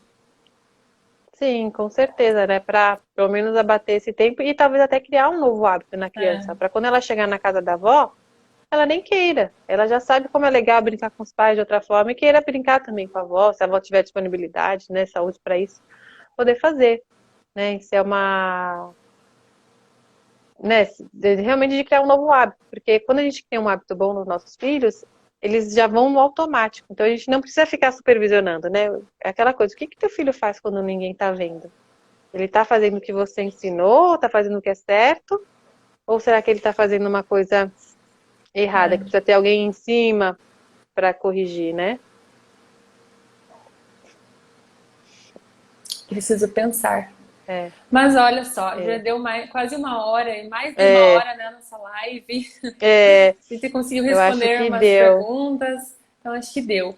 sim, com certeza, né? Para pelo menos abater esse tempo e talvez até criar um novo hábito na criança. É, Para quando ela chegar na casa da avó, ela nem queira. Ela já sabe como é legal brincar com os pais de outra forma e queira brincar também com a avó, se a avó tiver disponibilidade, né? Saúde para isso, poder fazer, né? Isso é uma, né? Realmente de criar um novo hábito, porque quando a gente cria um hábito bom nos nossos filhos, eles já vão no automático. Então a gente não precisa ficar supervisionando, né? É aquela coisa, o que que teu filho faz quando ninguém tá vendo? Ele tá fazendo o que você ensinou, tá fazendo o que é certo? Ou será que ele tá fazendo uma coisa errada, que é. precisa ter alguém em cima para corrigir, né? Preciso pensar. É, Mas olha só, já é, deu quase uma hora e mais de uma é, hora né, nessa live. é, A gente conseguiu eu acho responder que umas deu. perguntas, então acho que deu.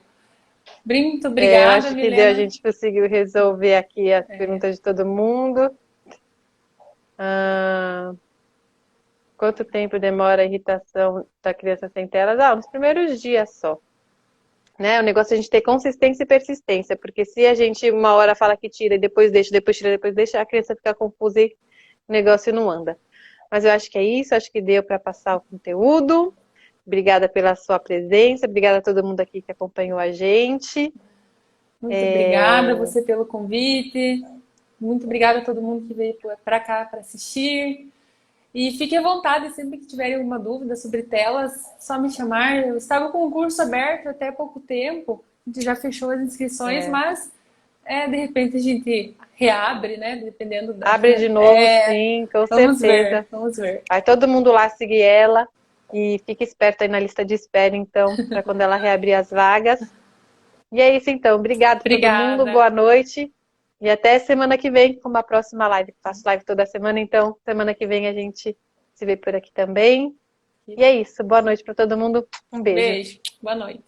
Muito É, eu obrigada, acho que deu. A Milena. gente conseguiu resolver aqui as perguntas de todo mundo. Ah, quanto tempo demora a irritação da criança sem telas? Nos primeiros dias só. Né? O negócio é a gente ter consistência e persistência, porque se a gente uma hora fala que tira e depois deixa, depois tira, depois deixa, a criança fica confusa e o negócio não anda. Mas eu acho que é isso, acho que deu para passar o conteúdo. Obrigada pela sua presença, obrigada a todo mundo aqui que acompanhou a gente. Muito obrigada a você pelo convite. Muito obrigada a todo mundo que veio para cá para assistir. E fique à vontade, sempre que tiverem alguma dúvida sobre telas, só me chamar. Eu estava com o curso aberto até há pouco tempo, a gente já fechou as inscrições, É, mas de repente a gente reabre, né? Dependendo da. abre de novo, sim, com Vamos ver, certeza. vamos ver. Vai todo mundo lá seguir ela e fique esperto aí na lista de espera, então, para quando ela reabrir as vagas. E é isso, então. Obrigada a todo mundo, Obrigada. boa noite. E até semana que vem com uma próxima live. Faço live toda semana, então semana que vem a gente se vê por aqui também. E é isso. Boa noite para todo mundo. Um beijo. Beijo, boa noite.